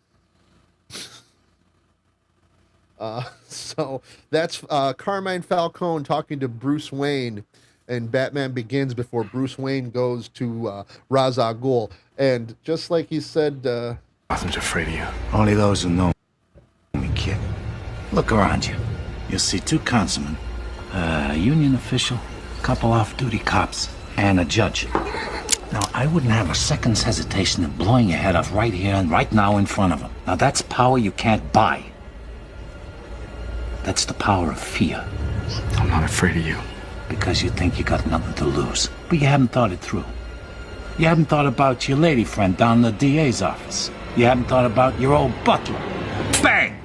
So that's Carmine Falcone talking to Bruce Wayne in Batman Begins before Bruce Wayne goes to Ra's al Ghul. And just like he said... Nothing's afraid of you. Only those who know me, kid. Look around you. You'll see two councilmen, a union official, a couple off-duty cops, and a judge. Now, I wouldn't have a second's hesitation of blowing your head off right here and right now in front of them. Now, that's power you can't buy. That's the power of fear. I'm not afraid of you. Because you think you got nothing to lose. But you haven't thought it through. You haven't thought about your lady friend down in the DA's office. You haven't thought about your old butler. Bang!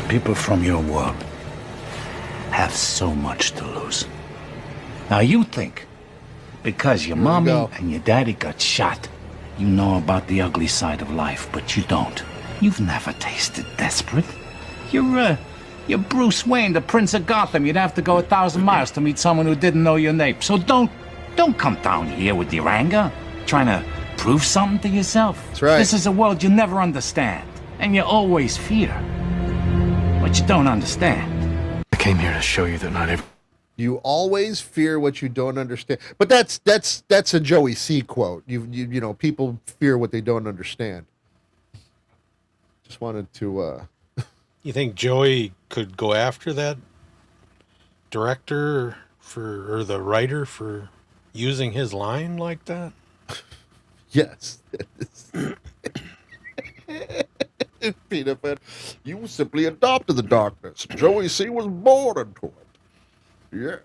People from your world have so much to lose. Now you think, because your mommy and your daddy got shot, you know about the ugly side of life, but you don't. You've never tasted desperate. You're Bruce Wayne, the Prince of Gotham. You'd have to go 1,000 miles to meet someone who didn't know your name. So don't come down here with your anger, trying to prove something to yourself. That's right. This is a world you never understand, and you always fear what you don't understand. I came here to show you that not every. You always fear what you don't understand. But that's a Joey C quote. You know, people fear what they don't understand. Just wanted to You think Joey could go after that director or the writer for using his line like that? Yes. Peanut Butter, you simply adopted the darkness. Joey C was born into it. Yes.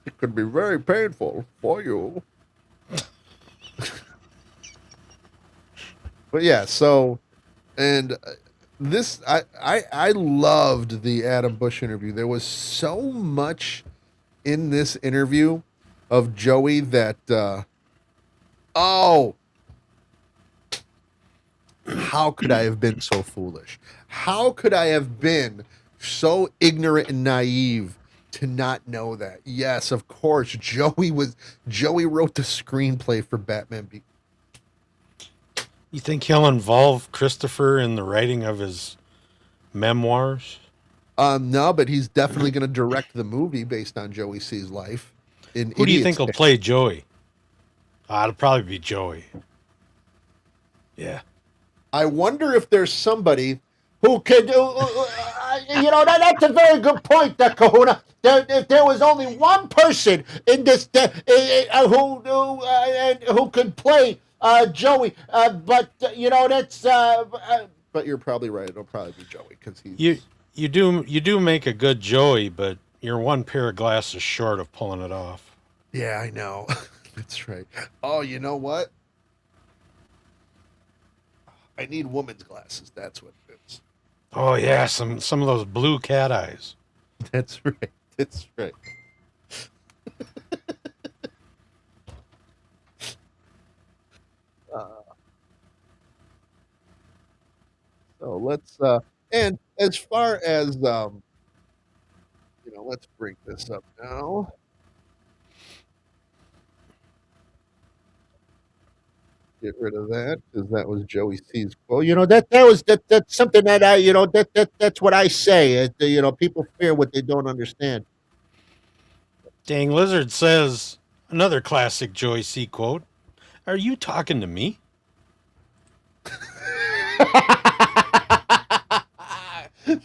It could be very painful for you. But yeah, so, and this, I loved the Adam Bush interview. There was so much in this interview of Joey that, how could I have been so foolish? How could I have been so ignorant and naive to not know that? Yes, of course, Joey wrote the screenplay for Batman. You think he'll involve Christopher in the writing of his memoirs? No, but he's definitely going to direct the movie based on Joey C's life. Who do you think will play Joey? It'll probably be Joey. Yeah. I wonder if there's somebody who could, that's a very good point, Kahuna. If there was only one person in this who could play Joey, but but you're probably right. It'll probably be Joey because he's you do make a good Joey, but you're one pair of glasses short of pulling it off. Yeah, I know. That's right. Oh, you know what? I need woman's glasses. That's what it is. Oh yeah, some of those blue cat eyes. That's right. That's right. So let's and as far as let's bring this up now. Get rid of that because that was Joey C's quote. That's something that that's what I say. People fear what they don't understand. Dang Lizard says another classic Joey C quote. Are you talking to me?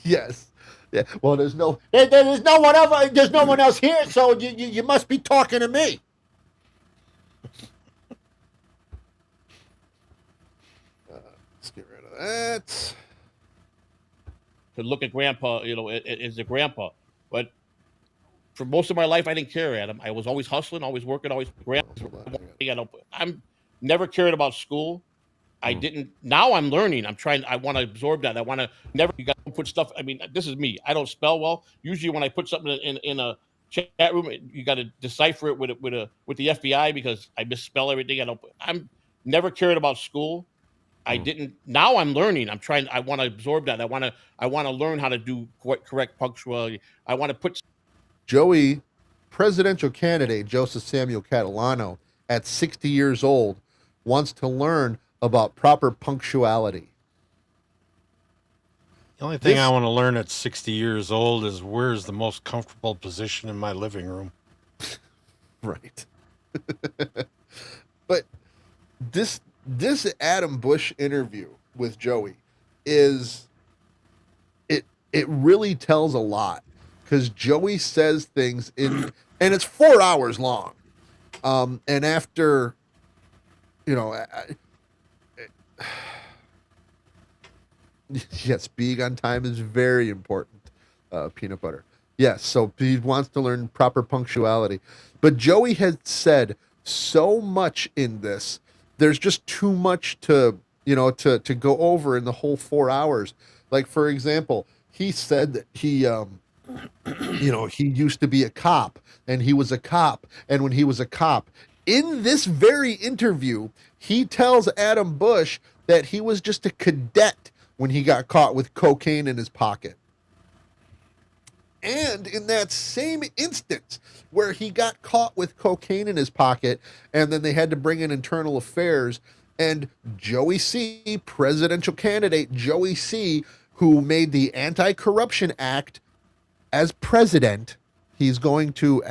Yes. Yeah. Well, there's no one else here, so you must be talking to me. Let's get rid of that. To look at Grandpa, as a grandpa, but for most of my life, I didn't care at him. I was always hustling, always working, always. I'm never cared about school. I didn't. Now I'm learning. I want to absorb that. I want to never. You got to put stuff. I mean, this is me. I don't spell well. Usually, when I put something in a chat room, you got to decipher it with the FBI because I misspell everything. I'm never cared about school. I didn't. Now I'm learning. I want to absorb that. I want to learn how to do correct punctuality. I want to put. Joey, presidential candidate Joseph Samuel Catalano, at 60 years old, wants to learn about proper punctuality. The only thing I want to learn at 60 years old is where's the most comfortable position in my living room. Right. But this Adam Bush interview with Joey it really tells a lot because Joey says things and it's 4 hours long. And after, yes, being on time is very important. Peanut butter. Yes, so he wants to learn proper punctuality. But Joey has said so much in this. There's just too much to go over in the whole 4 hours. Like, for example, he said that he he used to be a cop and he was a cop. And when he was a cop, in this very interview, he tells Adam Bush that he was just a cadet when he got caught with cocaine in his pocket. And in that same instance where he got caught with cocaine in his pocket and then they had to bring in internal affairs, and Joey C., presidential candidate Joey C., who made the Anti-Corruption Act as president, he's going to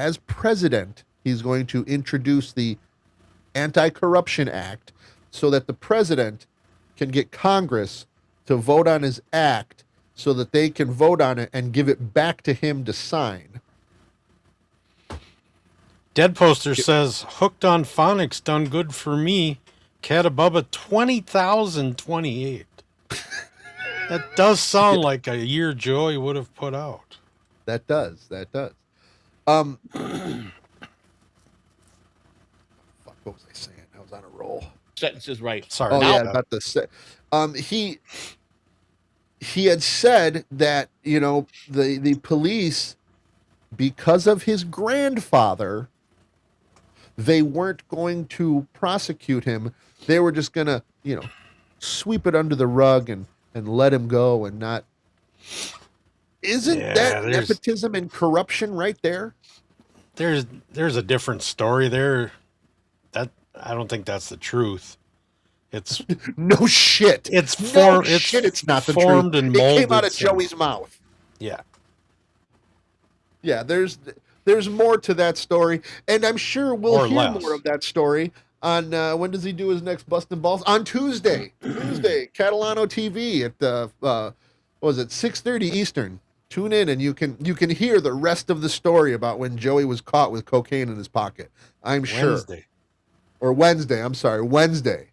introduce the Anti-Corruption Act so that the president can get Congress to vote on his act so that they can vote on it and give it back to him to sign. Dead Poster says, hooked on phonics done good for me. Catabubba 20,028. That does sound like a year Joey would have put out. That does. Fuck, what was I saying? I was on a roll. Sentences right. Sorry. Oh, yeah, about the set. He had said that, the police, because of his grandfather, they weren't going to prosecute him. They were just going to, sweep it under the rug and let him go and not. Isn't that nepotism and corruption right there? There's a different story there. That I don't think that's the truth. It's no shit. It's no shit. It's not the truth. And it came out of Joey's mouth. Yeah. Yeah. There's more to that story, and I'm sure we'll hear more of that story on when does he do his next Bustin' Balls? On Tuesday, Catalano TV at what was it 6:30 Eastern. Tune in and you can hear the rest of the story about when Joey was caught with cocaine in his pocket. I'm sure. Wednesday. I'm sorry, Wednesday.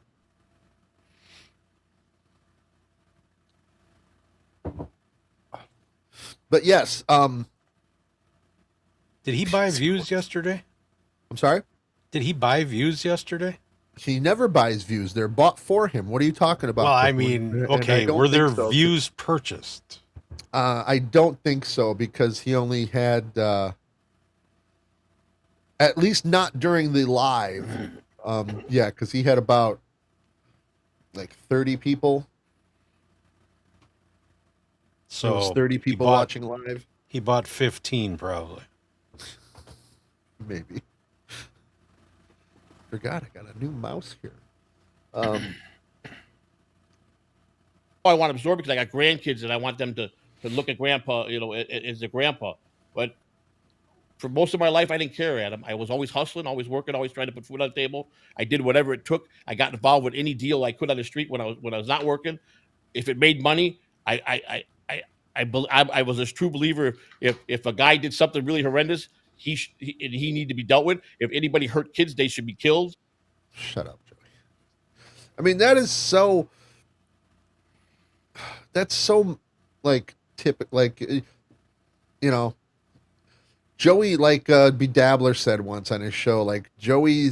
But yes, did he buy views yesterday? I'm sorry? Did he buy views yesterday? He never buys views. They're bought for him. What are you talking about? Well, I mean, okay, were there views purchased? I don't think so because he only had, at least not during the live. Yeah, because he had about like 30 people. So 30 people watching live. He bought 15 probably. Maybe. Forgot I got a new mouse here. I want to absorb it because I got grandkids and I want them to look at grandpa, as a grandpa. But for most of my life, I didn't care, Adam. I was always hustling, always working, always trying to put food on the table. I did whatever it took. I got involved with any deal I could on the street when I was not working. If it made money, I was a true believer. If a guy did something really horrendous, he needed to be dealt with. If anybody hurt kids, they should be killed. Shut up, Joey. I mean, that's so like typical, like, Joey, like B. Dabbler said once on his show, like Joey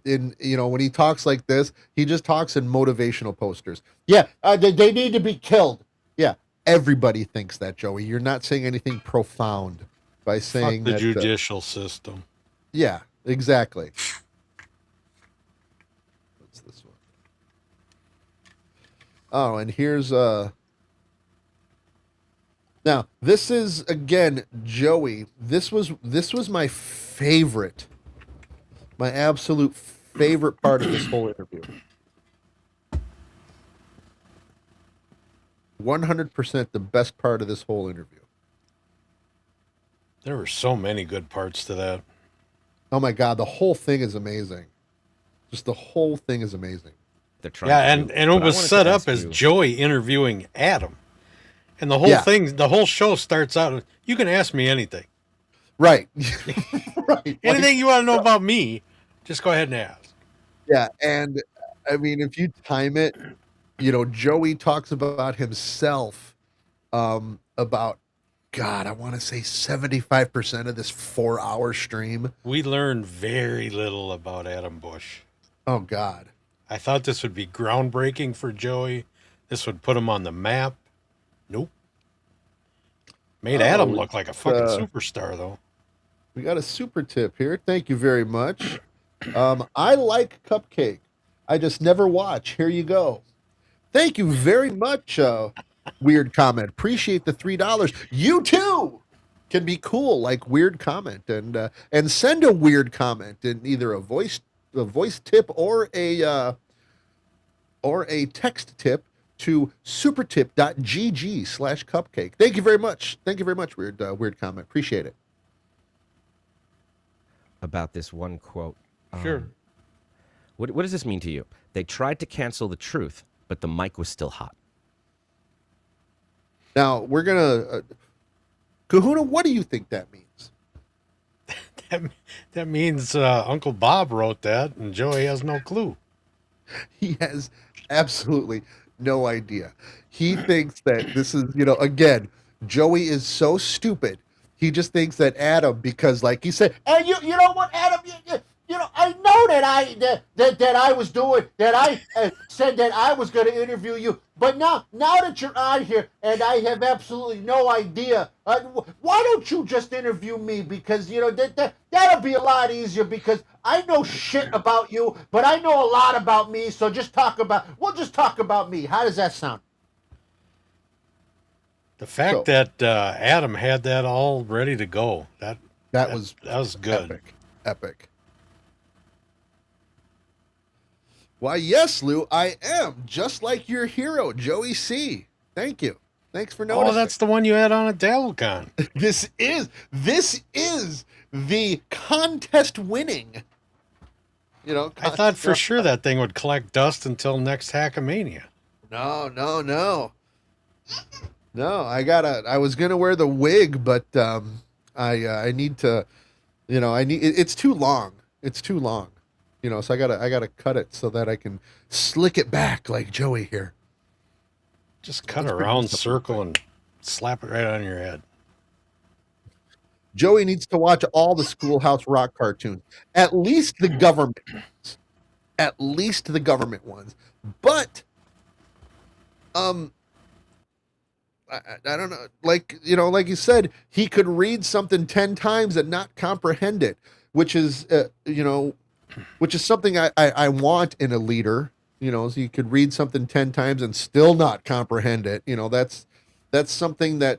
in, when he talks like this, he just talks in motivational posters. Yeah, they need to be killed. Yeah, everybody thinks that, Joey. You're not saying anything profound by saying the judicial system. Yeah, exactly. What's this one? Oh, and here's now this is again Joey. This was my favorite, my absolute favorite part of this whole interview. 100% the best part of this whole interview. There were so many good parts to that. Oh my God, the whole thing is amazing. Just the whole thing is amazing. And it was set up as Joey interviewing Adam. And the whole thing, the whole show starts out, you can ask me anything. Right. Right. Anything you want to know about me, just go ahead and ask. Yeah, and I mean, if you time it, Joey talks about himself, about, God, I want to say 75% of this 4-hour stream. We learned very little about Adam Bush. Oh, God. I thought this would be groundbreaking for Joey. This would put him on the map. Nope. Made Adam look like a fucking superstar, though. We got a super tip here. Thank you very much. I like Cupcake. I just never watch. Here you go. Thank you very much. Weird comment. Appreciate the $3. You too can be cool like Weird Comment and send a weird comment in either a voice tip or a text tip to supertip.gg/cupcake. Thank you very much. Thank you very much, Weird Comment. Appreciate it. About this one quote. Sure. What does this mean to you? They tried to cancel the truth, but the mic was still hot. Now, we're going to... Kahuna, what do you think that means? That means Uncle Bob wrote that, and Joey has no clue. He has absolutely no idea. He thinks that this is, again, Joey is so stupid. He just thinks that Adam, because like he said, and you know what, Adam, I know that I was doing that. I said that I was going to interview you, but now that you're on here and I have absolutely no idea, why don't you just interview me? Because that'll be a lot easier. Because I know shit about you, but I know a lot about me. So we'll just talk about me. How does that sound? The fact that Adam had that all ready to go, that was good. Epic. Why, yes, Lou, I am just like your hero, Joey C. Thank you. Thanks for noticing. Oh, that's the one you had on at DabbleCon. This is the contest winning. I thought for sure that thing would collect dust until next Hackamania. No. I was gonna wear the wig, but I need to, it's too long. It's too long. So I gotta cut it so that I can slick it back like Joey here. Just cut a round circle and slap it right on your head. Joey needs to watch all the Schoolhouse Rock cartoons, at least the government ones. But, I don't know. Like you said, he could read something 10 times and not comprehend it, which is something I want in a leader. So you could read something 10 times and still not comprehend it. That's something that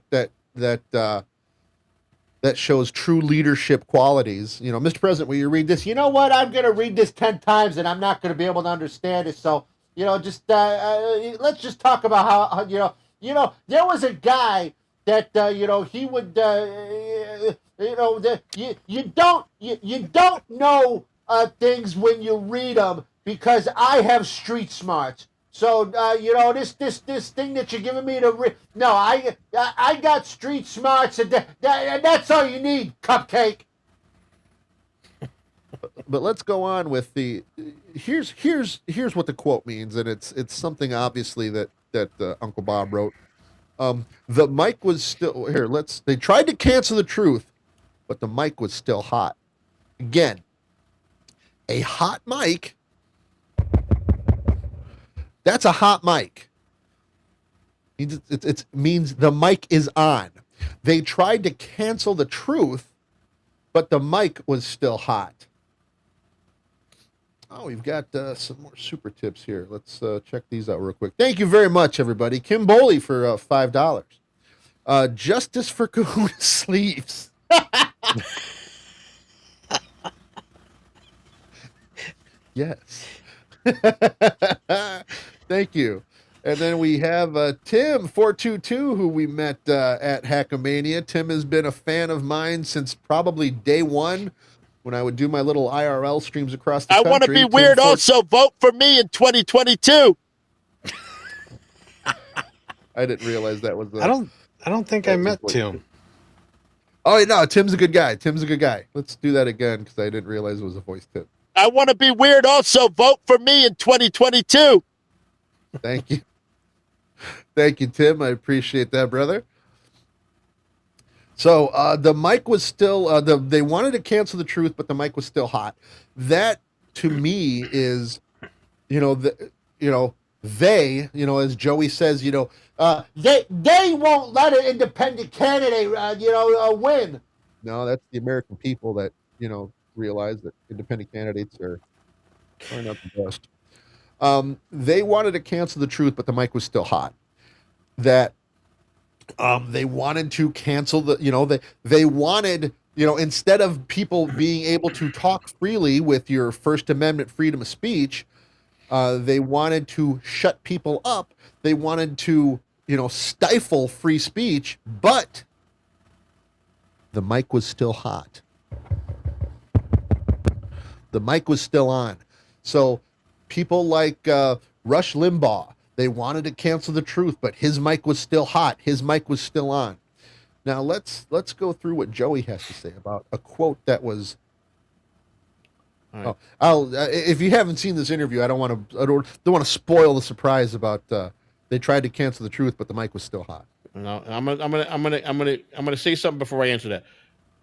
shows true leadership qualities. Mr. President, will you read this? You know what? I'm going to read this 10 times and I'm not going to be able to understand it. So, just let's just talk about how there was a guy that he would you don't know things when you read them, because I have street smarts. So this thing that you're giving me to read, no, I got street smarts, and that's all you need, cupcake. But let's go on with the here's what the quote means, and it's something obviously that Uncle Bob wrote. The mic was still here. They tried to cancel the truth, but the mic was still hot. Again, a hot mic. That's a hot mic. It means the mic is on. They tried to cancel the truth, but the mic was still hot. Oh, we've got some more super tips here. Let's check these out real quick. Thank you very much, everybody. Kim Boley for $5. Justice for Kahuna sleeves. Yes. Thank you. And then we have Tim422, who we met at Hackamania. Tim has been a fan of mine since probably day one, when I would do my little IRL streams across the country. I want to be weird. Also, vote for me in 2022. I didn't realize that was the... I don't think I met Tim. Oh, no, Tim's a good guy. Let's do that again, because I didn't realize it was a voice tip. I want to be weird. Also, vote for me in 2022. Thank you. Thank you, Tim. I appreciate that, brother. So the mic was still, they wanted to cancel the truth, but the mic was still hot. That, to me, is, they, as Joey says, they won't let an independent candidate, win. No, that's the American people that, realize that independent candidates are not the best. They wanted to cancel the truth, but the mic was still hot. That they wanted to cancel they wanted, instead of people being able to talk freely with your First Amendment freedom of speech, they wanted to shut people up. They wanted to, stifle free speech, but the mic was still hot. The mic was still on. So people like Rush Limbaugh, they wanted to cancel the truth, but his mic was still hot. His mic was still on. Now let's go through what Joey has to say about a quote that was. Right. If you haven't seen this interview, I don't want to spoil the surprise about they tried to cancel the truth, but the mic was still hot. No, I'm gonna say something before I answer that.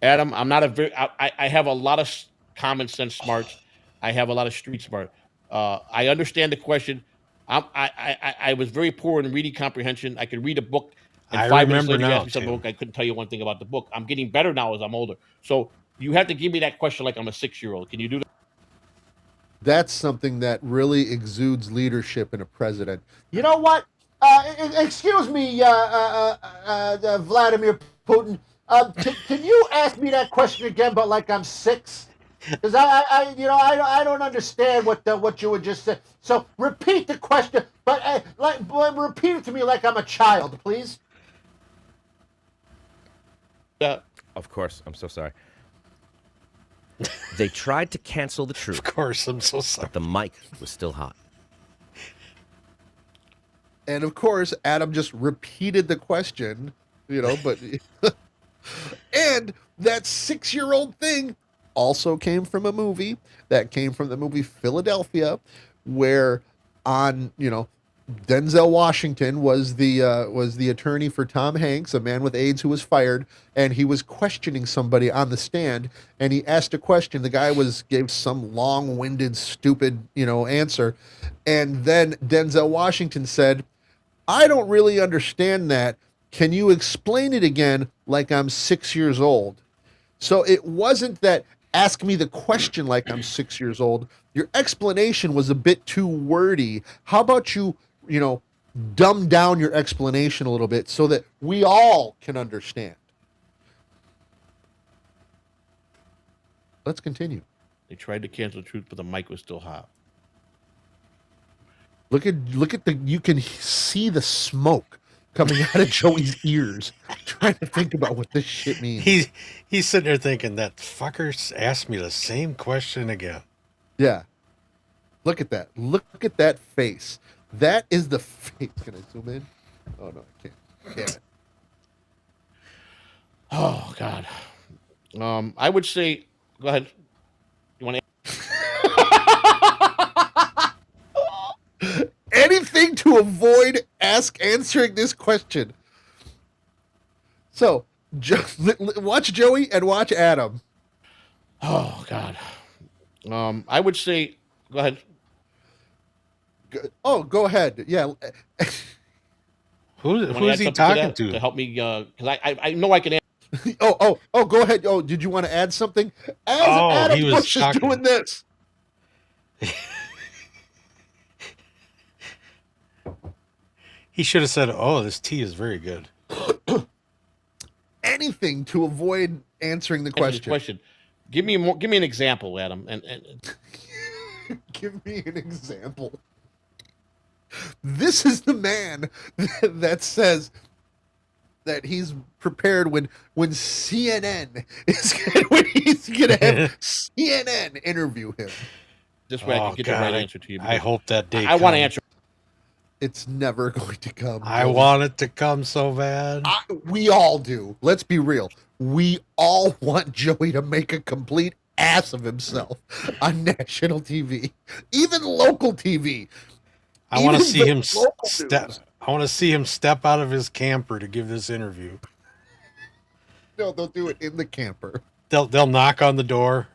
Adam, I'm not I have a lot of common sense smarts. I have a lot of street smart. I understand the question. I was very poor in reading comprehension. I could read a book, and I 5 minutes remember later you now, asked me something Tim. about the book. I couldn't tell you one thing about the book. I'm getting better now as I'm older. So you have to give me that question like I'm a 6-year-old. Can you do that? That's something that really exudes leadership in a president. You know what? Excuse me, Vladimir Putin. Can you ask me that question again, but like I'm 6? Because I don't understand what you would just say. So repeat the question, but repeat it to me like I'm a child, please. Of course, I'm so sorry. They tried to cancel the truth. Of course, I'm so sorry. But the mic was still hot. And of course, Adam just repeated the question, but and that 6-year-old thing also came from a movie that came from the movie Philadelphia, where Denzel Washington was the attorney for Tom Hanks, a man with AIDS who was fired, and he was questioning somebody on the stand, and he asked a question. The guy gave some long-winded, stupid, answer, and then Denzel Washington said, "I don't really understand that. Can you explain it again like I'm 6 years old?" So it wasn't that ask me the question like I'm 6 years old. Your explanation was a bit too wordy. How about you dumb down your explanation a little bit so that we all can understand? Let's continue. They tried to cancel the truth, but the mic was still hot. Look at you can see the smoke coming out of Joey's ears, trying to think about what this shit means. He's sitting there thinking, that fucker asked me the same question again. Yeah. Look at that. Look at that face. That is the face. Can I zoom in? Oh, no, I can't. Damn it. Oh, God. I would say, go ahead. You want to? Anything to avoid answering this question. So, watch Joey and watch Adam. Oh, God. I would say, go ahead. Oh, go ahead. Yeah. Who's he talking to? To help me, because I know I can answer. Oh, go ahead. Oh, did you want to add something? Adam he was Bush is doing this. He should have said, "Oh, this tea is very good." Anything to avoid answering the question. Give me an example, Adam. And give me an example. This is the man that says that he's prepared when CNN is when he's gonna have CNN interview him. This way I can get the right answer to you. I hope that day. I want to answer. It's never going to come. I want it to come so bad. We all do. Let's be real. We all want Joey to make a complete ass of himself on national TV, even local TV. I want to see him step. I want to see him step out of his camper to give this interview. No, they'll do it in the camper. They'll knock on the door.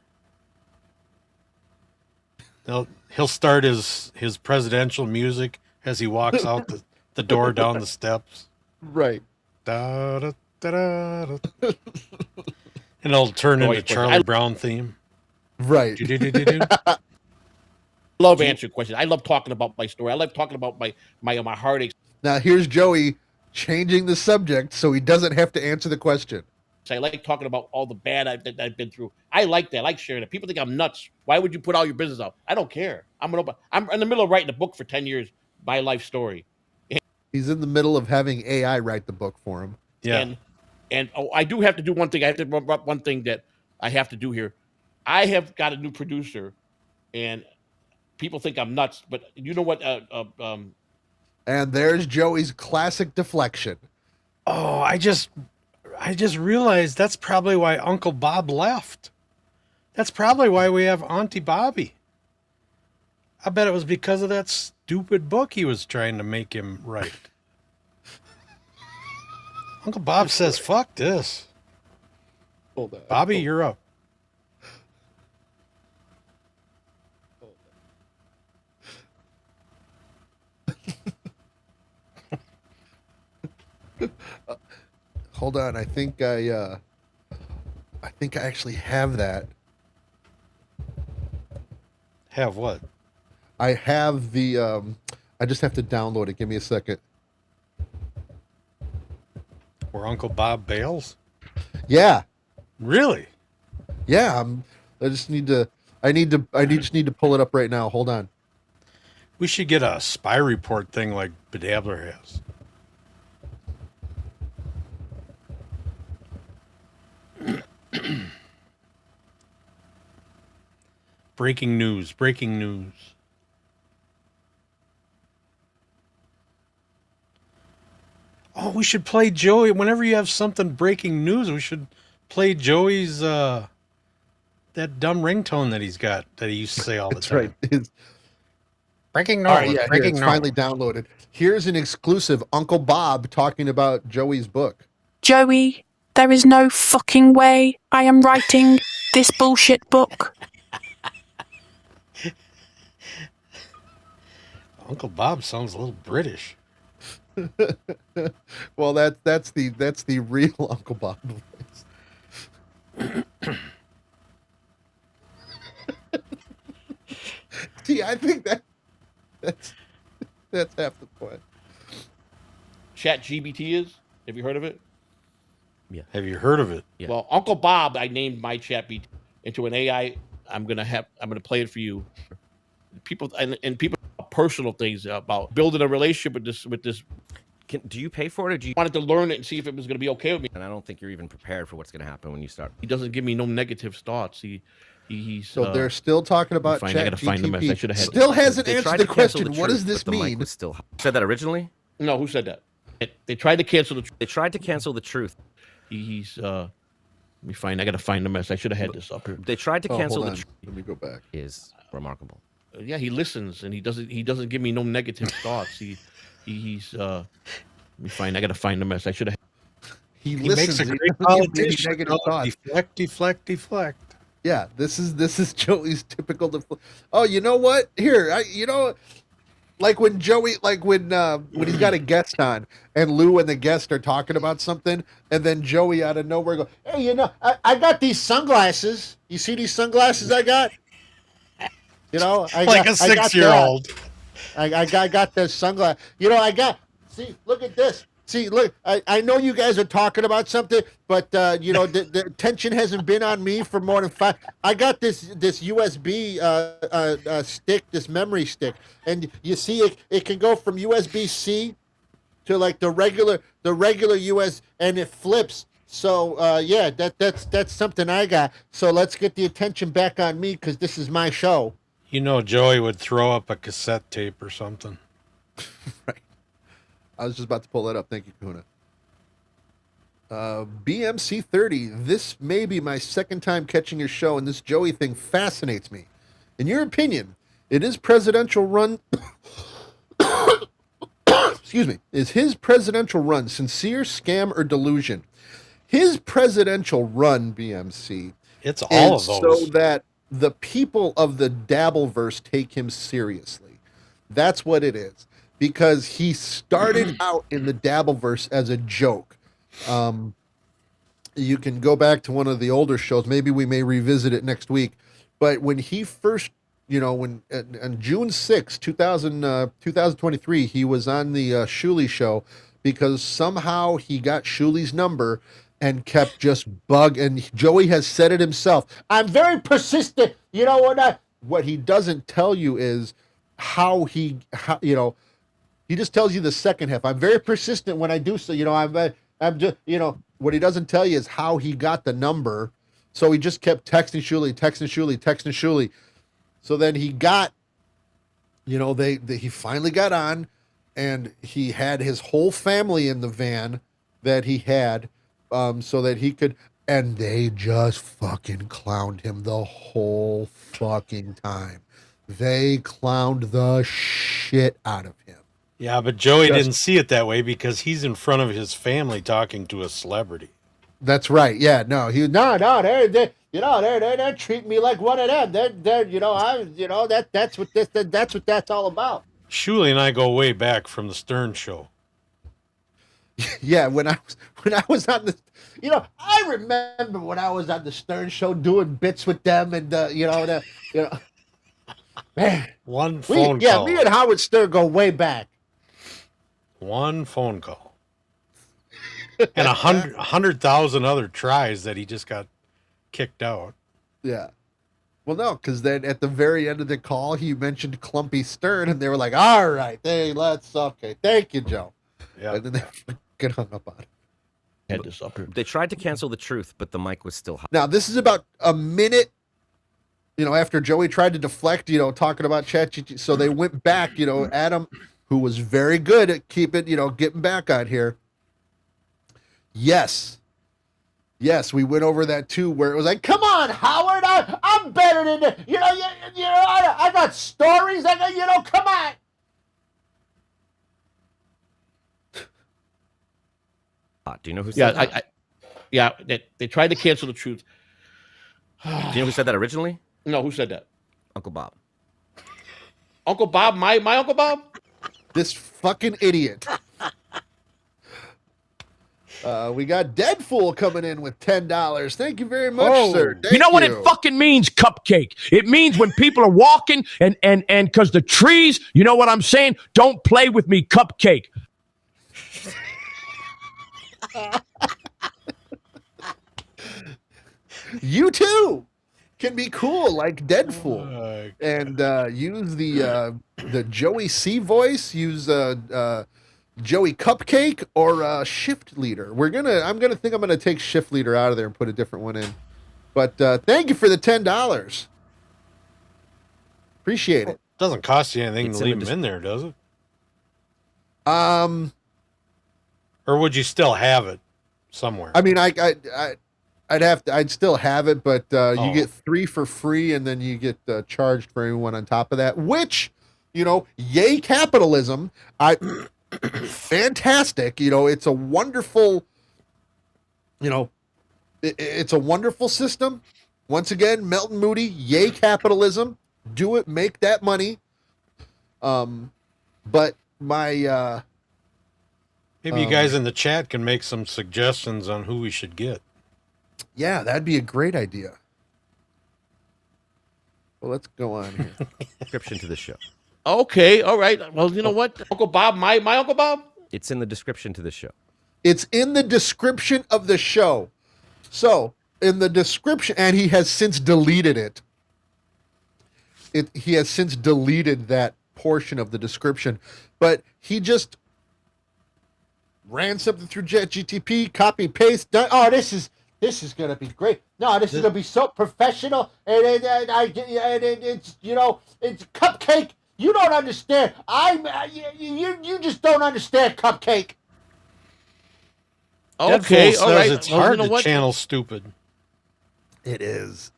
He'll start his presidential music as he walks out the door down the steps. Right. Da, da, da, da, da. And it'll turn into Charlie Brown theme. Right. Love answering questions. I love talking about my story. I love talking about my heartaches. Now here's Joey changing the subject so he doesn't have to answer the question. I like talking about all the bad I've been through. I like that. I like sharing it. People think I'm nuts. Why would you put all your business out? I don't care. I'm in the middle of writing a book for 10 years, my life story. He's in the middle of having AI write the book for him. Yeah. And I do have to do one thing. I have to one thing that I have to do here. I have got a new producer, and people think I'm nuts, but you know what? And there's Joey's classic deflection. Oh, I just realized that's probably why Uncle Bob left. That's probably why we have Auntie Bobby. I bet it was because of that stupid book he was trying to make him write. Uncle Bob says, "Fuck this." Hold on. Bobby, you're up. Hold on, I think I actually have that. Have what? I have the. I just have to download it. Give me a second. Where Uncle Bob bails? Yeah, Really? yeah. I just need to. Just need to pull it up right now. Hold on. We should get a spy report thing like Bedabbler has. Breaking news, breaking news. Oh, we should play Joey. Whenever you have something breaking news, we should play Joey's that dumb ringtone that he's got that he used to say all the That's time. right. It's, Breaking news. all right, yeah, here, breaking it's news. finally downloaded. Here's an exclusive. Uncle Bob talking about Joey's book. Joey, there is no fucking way I am writing this bullshit book. Uncle Bob sounds a little British. Well, that's the real Uncle Bob voice. See, I think that's half the point. Chat GBT is. Have you heard of it? Yeah. Have you heard of it? Yeah. Well, Uncle Bob, I named my chat BT into an AI. I'm gonna play it for you. People and people personal things about building a relationship with this. Do you pay for it, or do you wanted to learn it and see if it was going to be okay with me? And I don't think you're even prepared for what's going to happen when you start. He doesn't give me no negative thoughts. He's So they're still talking about I Chat gotta find the message. I should have had. Still hasn't They answered tried the to cancel question. the What truth, does this but the mic mean? was still said that originally. No, who said that? They tried to cancel the. They tried to cancel the truth. He's. Let me find. I gotta find the message. I should have had this up here. They tried to cancel hold the on. truth. Let me go back. Is remarkable. Yeah, he listens and he doesn't give me no negative thoughts. He's. Let me find. I gotta find the message. I should have. He makes listens. a He great doesn't give any politician. negative thoughts. Deflect. Yeah, this is Joey's typical. Oh, you know what? Here, like when Joey, when he's got a guest on, and Lou and the guest are talking about something, and then Joey out of nowhere goes, "Hey, I got these sunglasses. You see these sunglasses I got? Like a 6-year-old. I got this sunglasses. See, look at this. See, look, I know you guys are talking about something, but the attention hasn't been on me for more than 5. I got this USB stick, this memory stick, and you see it can go from USB-C to like the regular US, and it flips. So yeah, that's something I got. So let's get the attention back on me because this is my show. Joey would throw up a cassette tape or something. Right. I was just about to pull that up. Thank you, Kuna. BMC 30. This may be my second time catching your show, and this Joey thing fascinates me. In your opinion, it is presidential run. Excuse me. Is his presidential run sincere, scam, or delusion? His presidential run, BMC. It's all of those. So that the people of the Dabbleverse take him seriously. That's what it is. Because he started out in the Dabbleverse as a joke. You can go back to one of the older shows. Maybe we may revisit it next week. But when he first, when on June 6, 2023, he was on the Shuley show because somehow he got Shuley's number and kept just and Joey has said it himself. I'm very persistent. What he doesn't tell you is how he just tells you the second half. I'm very persistent when I do so. I'm just, what he doesn't tell you is how he got the number. So he just kept texting Shuley. So then he got, he finally got on, and he had his whole family in the van that he had, so that he could, and they just fucking clowned him the whole fucking time. They clowned the shit out of him. Yeah, but Joey didn't see it that way because he's in front of his family talking to a celebrity. That's right. Yeah, no, they're treating me like one of them. That's what that's all about. Shuley and I go way back from the Stern Show. Yeah, when I was on the, I remember when I was on the Stern Show doing bits with them, and man, One phone call. me and Howard Stern go way back. One phone call. And 100,000 other tries that he just got kicked out. Yeah. Well, no, because then at the very end of the call, he mentioned Clumpy Stern, and they were like, "All right, okay, thank you, Joe." Yeah. And then they fucking hung up on it. Had this up here. They tried to cancel the truth, but the mic was still hot. Now, this is about a minute, after Joey tried to deflect, talking about ChatGPT. So they went back, Adam, who was very good at getting back on here. Yes, we went over that too, where it was like, "Come on, Howard, I'm better than I got stories. Come on." Do you know who said that? They tried to cancel the truth. Do you know who said that originally? No, who said that? Uncle Bob. Uncle Bob, my Uncle Bob? This fucking idiot. We got Deadfool coming in with $10. Thank you very much, sir. You know what it fucking means, Cupcake? It means when people are walking and because the trees, you know what I'm saying? Don't play with me, Cupcake. You too can be cool like Deadfool and use the Joey C voice. Use Joey Cupcake or Shift Leader. I'm gonna take Shift Leader out of there and put a different one in. But thank you for the $10. Appreciate it. Doesn't cost you anything to leave them in there, does it? Or would you still have it somewhere? I mean, I'd still have it, but you get 3 for free, and then you get charged for everyone on top of that. Which, yay capitalism! Fantastic. It's a wonderful. It's a wonderful system. Once again, Melton Moody, yay capitalism. Do it, make that money. But my maybe you guys in the chat can make some suggestions on who we should get. Yeah, that'd be a great idea. Well, let's go on here. Description to the show. Okay, all right. Well, you know what, Uncle Bob, my Uncle Bob. It's in the description to the show. It's in the description of the show. So in the description, and he has since deleted it. He has since deleted that portion of the description, but he just ran something through ChatGPT, copy paste. Done. Oh, this is gonna be great. No, this is gonna be so professional, and it's it's Cupcake. You don't understand. You just don't understand, Cupcake. Okay, Deadfool all says right. it's hard to what? channel stupid. It is.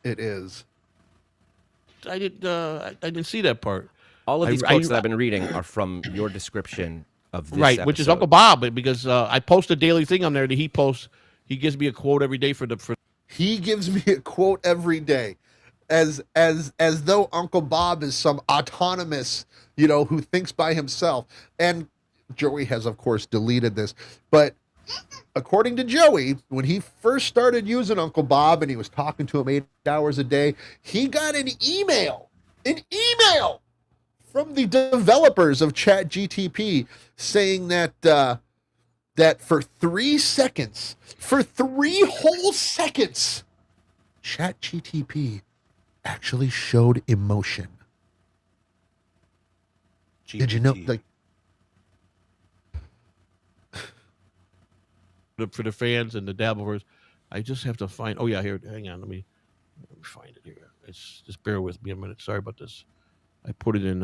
I didn't see that part. All of these quotes that I've been reading are from your description of this right, which is episode. Uncle Bob, because I post a daily thing on there that he posts. He gives me a quote every day for. He gives me a quote every day, as though Uncle Bob is some autonomous, who thinks by himself. And Joey has, of course, deleted this, but according to Joey, when he first started using Uncle Bob and he was talking to him 8 hours a day, he got an email from the developers of ChatGTP saying that for 3 seconds, for 3 whole seconds, ChatGTP actually showed emotion. GPT. Did you know? For the fans and the dabbleverse, I just have to find. Oh yeah, here. Hang on, let me find it here. Just bear with me a minute. Sorry about this. I put it in.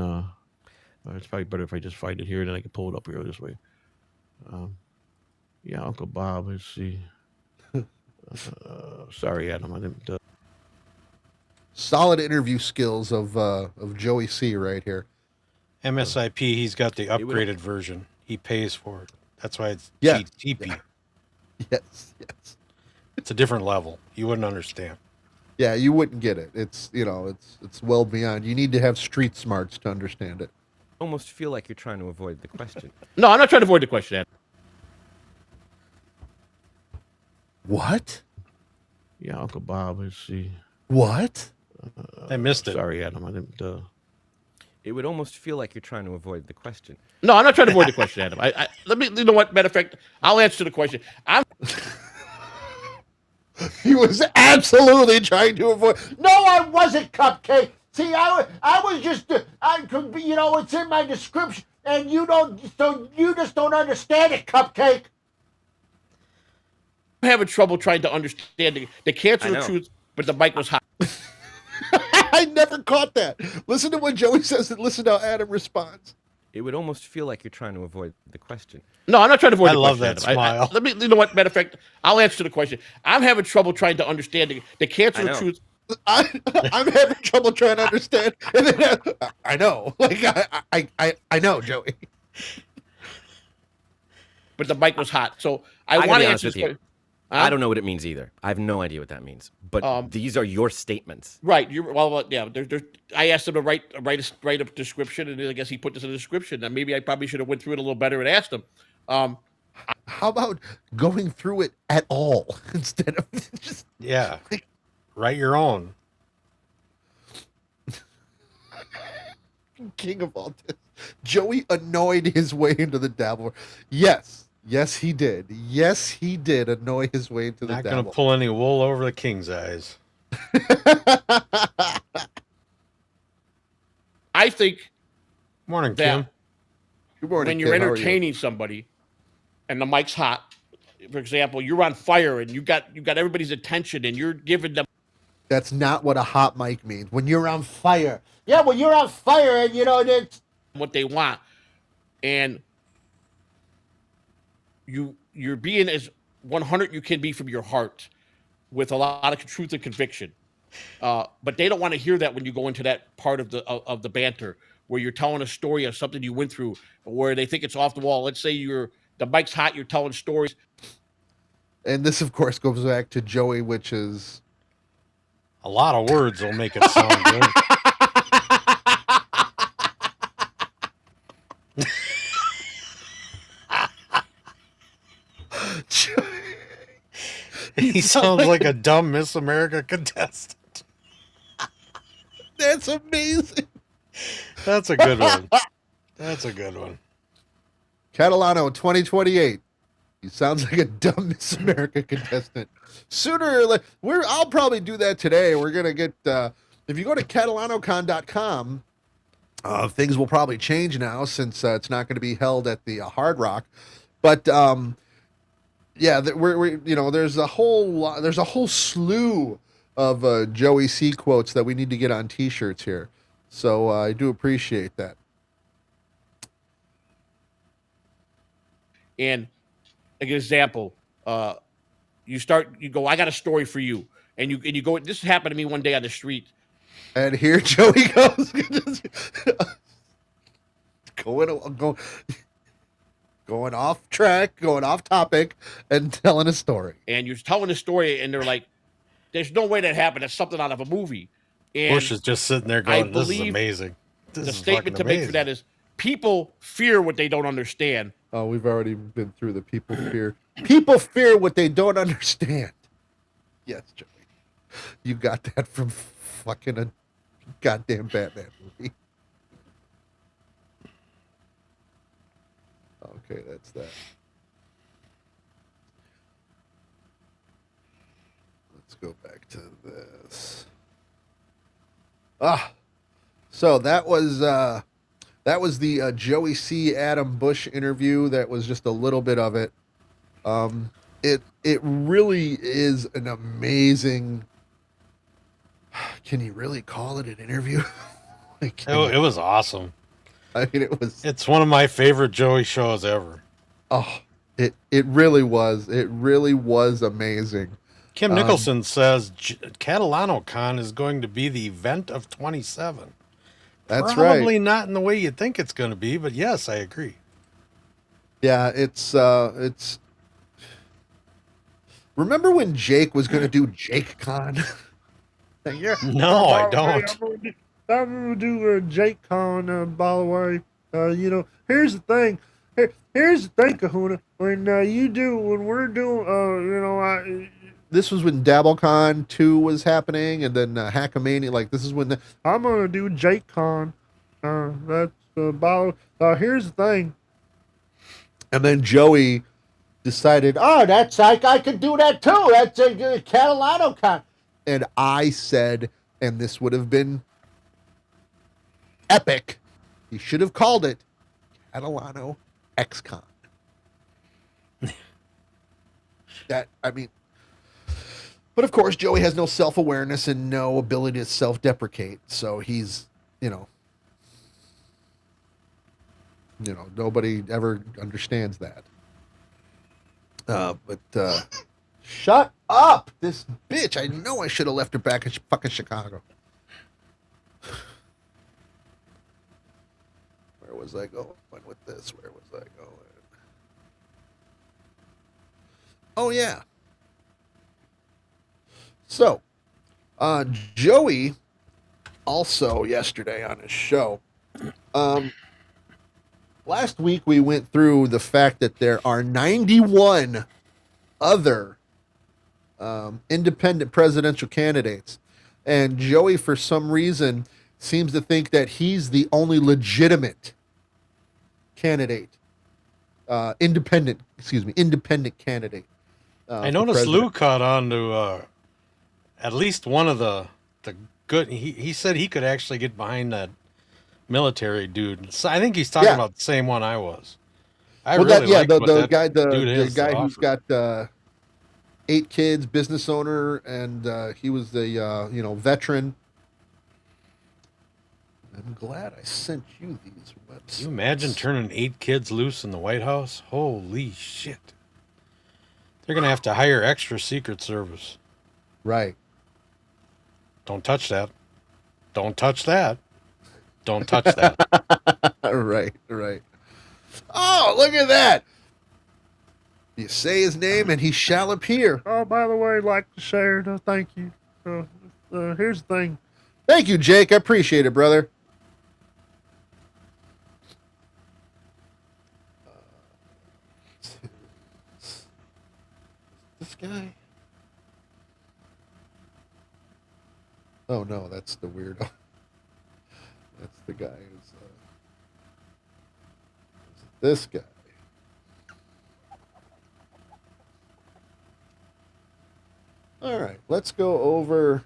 It's probably better if I just find it here, and then I can pull it up here this way. Yeah, Uncle Bob. Let's see. Sorry, Adam. I didn't. Solid interview skills of Joey C right here. MSIP. He's got the upgraded version. He pays for it. That's why it's Yeah. GTP. Yes. It's a different level. You wouldn't understand. Yeah, you wouldn't get it. It's it's well beyond. You need to have street smarts to understand it. Almost feel like you're trying to avoid the question. No, I'm not trying to avoid the question, Adam. What? Yeah, Uncle Bob. Let's see. What? I missed it. Sorry, Adam. I didn't. It would almost feel like you're trying to avoid the question. No, I'm not trying to avoid the question, Adam. Let me. You know what? Matter of fact, I'll answer the question. He was absolutely trying to avoid. No, I wasn't, Cupcake. See, I was just, it's in my description, and you just don't understand it, Cupcake. I'm having trouble trying to understand the cancer of truth, but the mic was hot. I never caught that. Listen to what Joey says and listen to how Adam responds. It would almost feel like you're trying to avoid the question. No, I'm not trying to avoid the love question. that Adam. smile. Let me. You know what? Matter of fact, I'll answer the question. I'm having trouble trying to understand the cancer of truth. I'm having trouble trying to understand. And then, I know. Like, I know, Joey. But the mic was hot. So I want gotta to be answer honest with this you. question. I don't know what it means either. I have no idea what that means. But these are your statements. Right. Yeah. I asked him to write a description, and I guess he put this in the description. And maybe I probably should have went through it a little better and asked him. How about going through it at all instead of just write your own. King of all this. Joey annoyed his way into the dabble. Yes, he did. Yes, he did annoy his way into the dabble. Not going to pull any wool over the king's eyes. I think. Morning, Kim. Good morning, when you're Kim. How are you? entertaining somebody, and the mic's hot, for example, you're on fire and you got everybody's attention, and you're giving them. That's not what a hot mic means. When you're on fire. Yeah, when you're on fire, and it's what they want, and you're being as 100 you can be from your heart, with a lot of truth and conviction. But they don't want to hear that when you go into that part of the banter where you're telling a story of something you went through, where they think it's off the wall. Let's say the mic's hot, you're telling stories. And this, of course, goes back to Joey, which is a lot of words will make it sound good. He sounds like a dumb Miss America contestant. That's amazing. That's a good one. That's a good one. Catalano 2028. He sounds like a dumb Miss America contestant. Sooner or later, I'll probably do that today. We're gonna get if you go to CatalanoCon.com, things will probably change now since it's not going to be held at the Hard Rock. But yeah, we're there's a whole slew of Joey C quotes that we need to get on T-shirts here. So I do appreciate that. And an example, you go, I got a story for you, and you go. This happened to me one day on the street. And here Joey goes, going off track, going off topic, and telling a story. And you're telling a story, and they're like, "There's no way that happened. That's something out of a movie." And Bush is just sitting there going, "This is amazing." The statement to make for that is, people fear what they don't understand. Oh, we've already been through the people fear. People fear what they don't understand. Yes, Joey. You got that from fucking a goddamn Batman movie. Okay, that's that. Let's go back to this. So that was the Joey C. Adam Bush interview. That was just a little bit of it. It really is an amazing. Can you really call it an interview? It was awesome. I mean, It's one of my favorite Joey shows ever. Oh, it really was. It really was amazing. Kim Nicholson says Catalano Con is going to be the event of 27. That's Probably right. not in the way you think it's going to be, but yes, I agree. Yeah, it's. Remember when Jake was going to do Jake Con? Yeah. No, I don't. I'm going to do Jake Con, by the way. Here's the thing. Here's the thing, Kahuna. When we're doing, this was when DabbleCon 2 was happening, and then Hackamania. Like, this is when I'm gonna do JakeCon. That's about. Here's the thing. And then Joey decided, oh, I could do that too. That's a Catalano Con. And I said, and this would have been epic. He should have called it Catalano XCon. But of course, Joey has no self-awareness and no ability to self-deprecate. So he's, nobody ever understands that. But shut up, this bitch. I know I should have left her back in fucking Chicago. Where was I going with this? Where was I going? Oh, yeah. So, Joey also yesterday on his show, last week we went through the fact that there are 91 other independent presidential candidates. And Joey, for some reason, seems to think that he's the only legitimate candidate. Independent candidate. I noticed Lou caught on to at least one of the good. He said he could actually get behind that military dude. So I think he's talking about the same one I was. The guy who's got 8 kids, business owner, and he was the veteran. I'm glad I sent you these websites. Can you imagine turning 8 kids loose in the White House? Holy shit. They're going to have to hire extra Secret Service. Right. Don't touch that. Don't touch that. Don't touch that. Right. Oh, look at that. You say his name and he shall appear. Oh, by the way, I'd like to share. Thank you. Here's the thing. Thank you, Jake. I appreciate it, brother. This guy. Oh, no, that's the weirdo. That's the guy who's this guy. All right, let's go over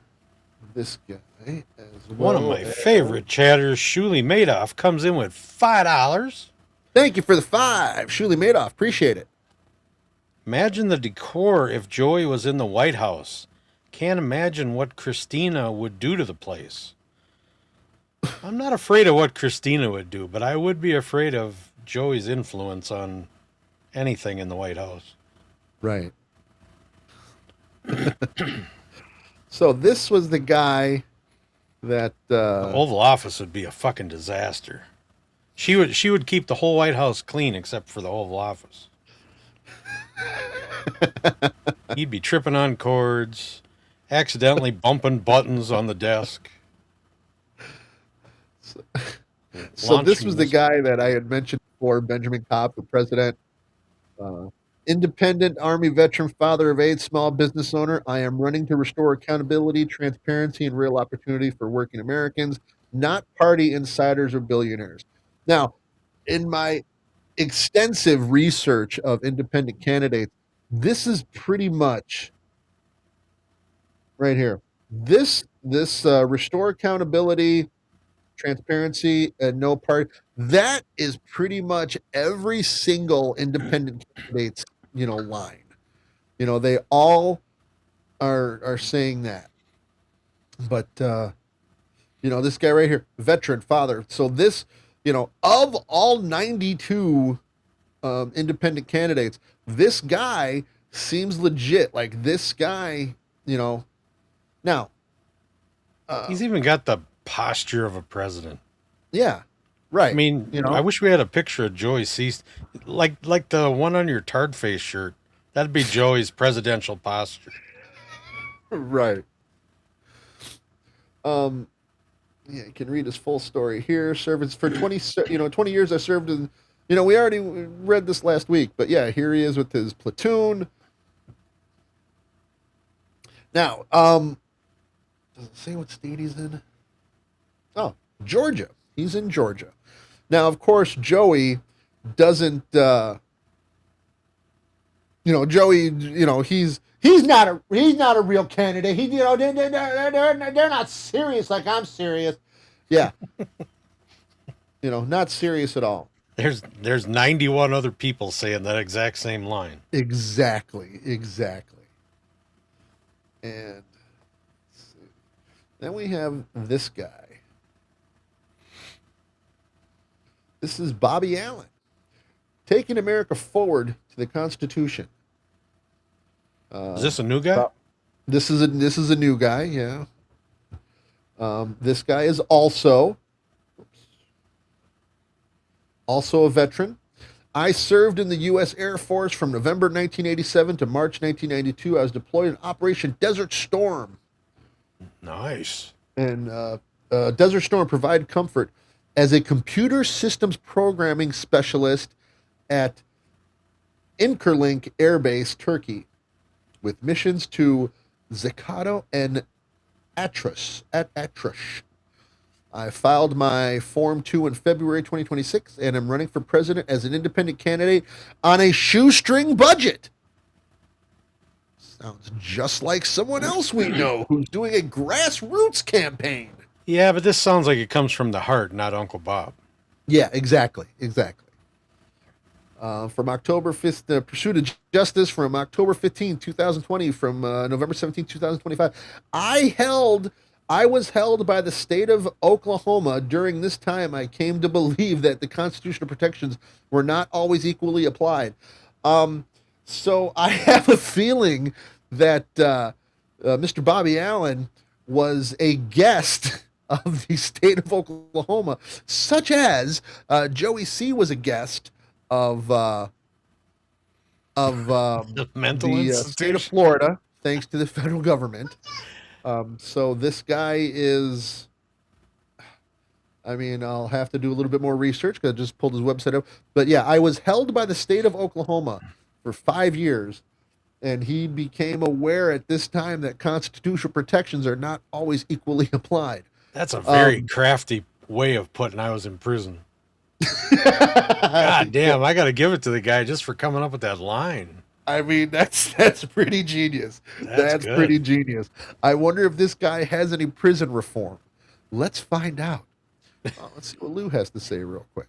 this guy as well. One of my favorite chatters, Shuli Madoff, comes in with $5. Thank you for the 5, Shuli Madoff. Appreciate it. Imagine the decor if Joey was in the White House. Can't imagine what Christina would do to the place. I'm not afraid of what Christina would do, but I would be afraid of Joey's influence on anything in the White House. Right. So this was the guy that the Oval Office would be a fucking disaster. She would keep the whole White House clean except for the Oval Office. He'd be tripping on cords, accidentally bumping buttons on the desk. So this was the guy that I had mentioned before, Benjamin Cobb, the president. Independent Army veteran, father of 8, small business owner. I am running to restore accountability, transparency, and real opportunity for working Americans, not party insiders or billionaires. Now, in my extensive research of independent candidates, this is pretty much right here. This restore accountability, transparency, and no party. That is pretty much every single independent candidate's line. They all are saying that. But this guy right here, veteran, father. So this, of all 92 independent candidates, this guy seems legit. Like this guy, now he's even got the posture of a president. Yeah. Right. I mean, I wish we had a picture of Joey Cease, like the one on your tard face shirt. That'd be Joey's presidential posture. Right. Yeah, you can read his full story here. Service for 20 years. I served in You know, we already read this last week, but yeah, here he is with his platoon. Now, does it say what state he's in? Oh, Georgia. He's in Georgia. Now, of course, Joey doesn't. Joey. He's not a real candidate. They're not serious like I'm serious. Yeah. Not serious at all. There's 91 other people saying that exact same line. Exactly. And let's see. Then we have this guy. This is Bobby Allen, taking America forward to the Constitution. Is this a new guy? This is a new guy. Yeah. This guy is also a veteran. I served in the U.S. Air Force from November 1987 to March 1992. I was deployed in Operation Desert Storm. Nice. And Desert Storm provided comfort as a computer systems programming specialist at Incirlik Air Base, Turkey, with missions to Zakado and Atrush. I filed my Form 2 in February 2026 and am running for president as an independent candidate on a shoestring budget. Sounds just like someone else we know who's doing a grassroots campaign. Yeah, but this sounds like it comes from the heart, not Uncle Bob. Yeah, exactly. From October 5th, Pursuit of Justice from October 15, 2020, from November 17, 2025. I was held by the state of Oklahoma. During this time, I came to believe that the constitutional protections were not always equally applied. So I have a feeling that Mr. Bobby Allen was a guest of the state of Oklahoma, such as Joey C. was a guest of the state of Florida, thanks to the federal government. So this guy is, I'll have to do a little bit more research because I just pulled his website up. But yeah, I was held by the state of Oklahoma for 5 years, and he became aware at this time that constitutional protections are not always equally applied. That's a very crafty way of putting I was in prison. God damn, I got to give it to the guy just for coming up with that line. That's pretty genius. That's pretty genius. I wonder if this guy has any prison reform. Let's find out. Let's see what Lou has to say real quick.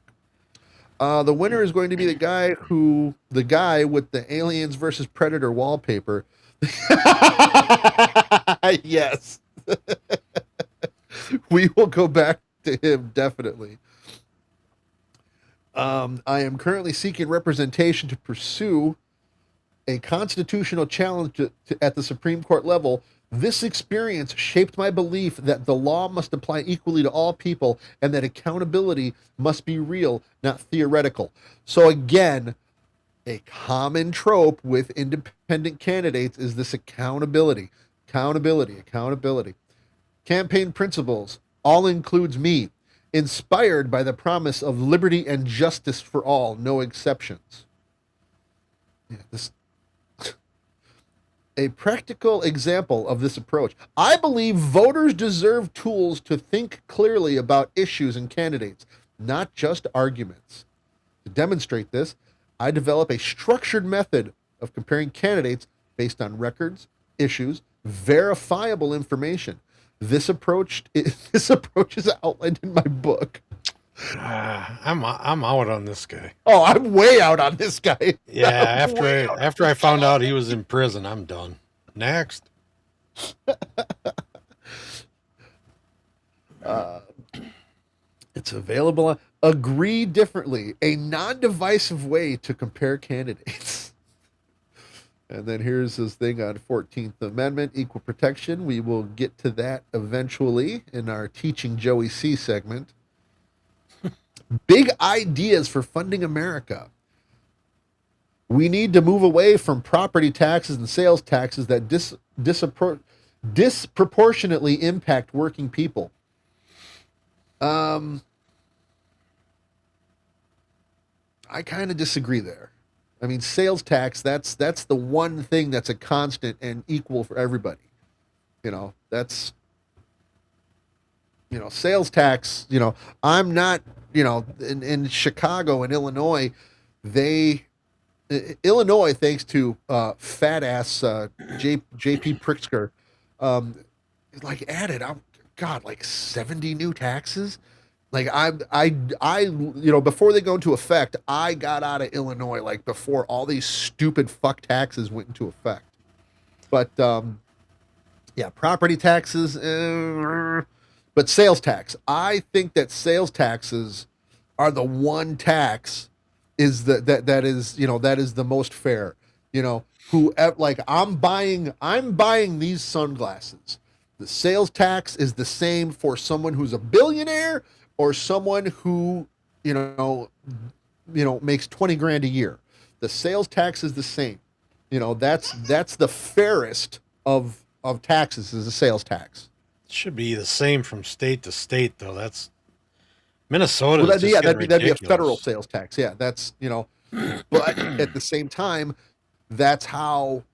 The winner is going to be the guy with the Aliens versus Predator wallpaper. Yes. We will go back to him, definitely. I am currently seeking representation to pursue a constitutional challenge at the Supreme Court level. This experience shaped my belief that the law must apply equally to all people and that accountability must be real, not theoretical. So again, a common trope with independent candidates is this accountability. Campaign principles all includes me, inspired by the promise of liberty and justice for all, no exceptions. A practical example of this approach. I believe voters deserve tools to think clearly about issues and candidates, not just arguments. To demonstrate this, I develop a structured method of comparing candidates based on records, issues, verifiable information. This approach is outlined in my book. I'm out on this guy. Oh, I'm way out on this guy. Yeah, after I found out he was in prison, I'm done. Next. It's available. Agree differently. A non-divisive way to compare candidates. And then here's his thing on 14th Amendment, equal protection. We will get to that eventually in our Teaching Joey C segment. Big ideas for funding America. We need to move away from property taxes and sales taxes that disproportionately impact working people. I kind of disagree there. I mean, sales tax, that's the one thing that's a constant and equal for everybody. That's sales tax, I'm not, in Chicago and Illinois, they Illinois, thanks to fat ass JP Pritzker, like added, God, like 70 new taxes. Like before they go into effect, I got out of Illinois like before all these stupid fuck taxes went into effect. But yeah, property taxes, but sales tax. I think that sales taxes are the one tax that is the most fair. Who like I'm buying these sunglasses. The sales tax is the same for someone who's a billionaire or someone who makes 20 grand a year. The sales tax is the same. That's the fairest of taxes is a sales tax. It should be the same from state to state, though. That's Minnesota. Well, that'd be a federal sales tax. Yeah, that's but at the same time, that's how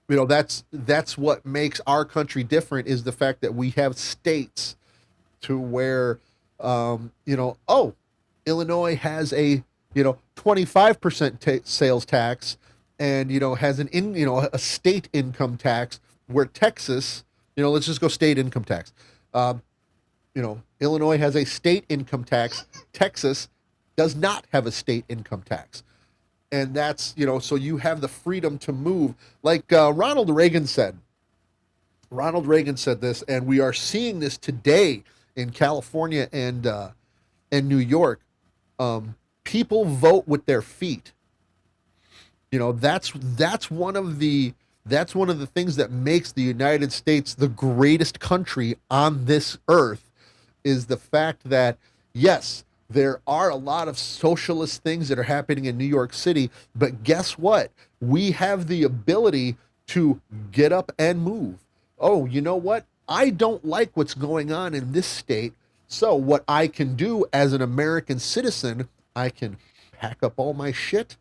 that's what makes our country different is the fact that we have states to where Illinois has a 25% sales tax and has a state income tax, where Texas, let's just go state income tax. Illinois has a state income tax. Texas does not have a state income tax. And that's, so you have the freedom to move. Like Ronald Reagan said this, and we are seeing this today in California and New York. People vote with their feet. That's one of the things that makes the United States the greatest country on this earth, is the fact that, yes, there are a lot of socialist things that are happening in New York City, but guess what? We have the ability to get up and move. Oh, you know what? I don't like what's going on in this state. So what I can do as an American citizen, I can pack up all my shit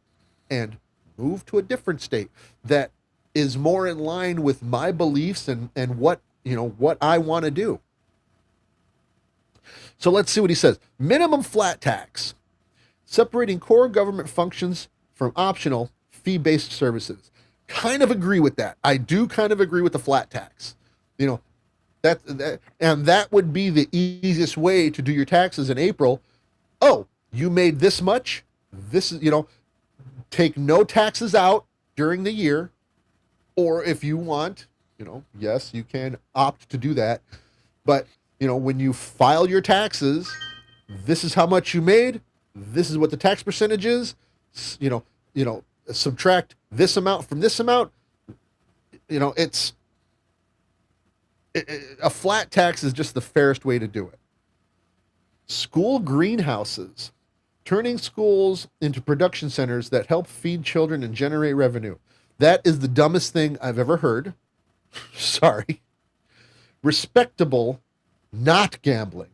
and move to a different state that is more in line with my beliefs and what I want to do. So let's see what he says. Minimum flat tax, separating core government functions from optional fee-based services. Kind of agree with that. I do kind of agree with the flat tax. That would be the easiest way to do your taxes in April. Oh, you made this much. This is, take no taxes out during the year. Or if you want, yes, you can opt to do that. But when you file your taxes, this is how much you made. This is what the tax percentage is. Subtract this amount from this amount. It's a flat tax is just the fairest way to do it. School greenhouses, turning schools into production centers that help feed children and generate revenue. That is the dumbest thing I've ever heard. Sorry. Respectable, not gambling.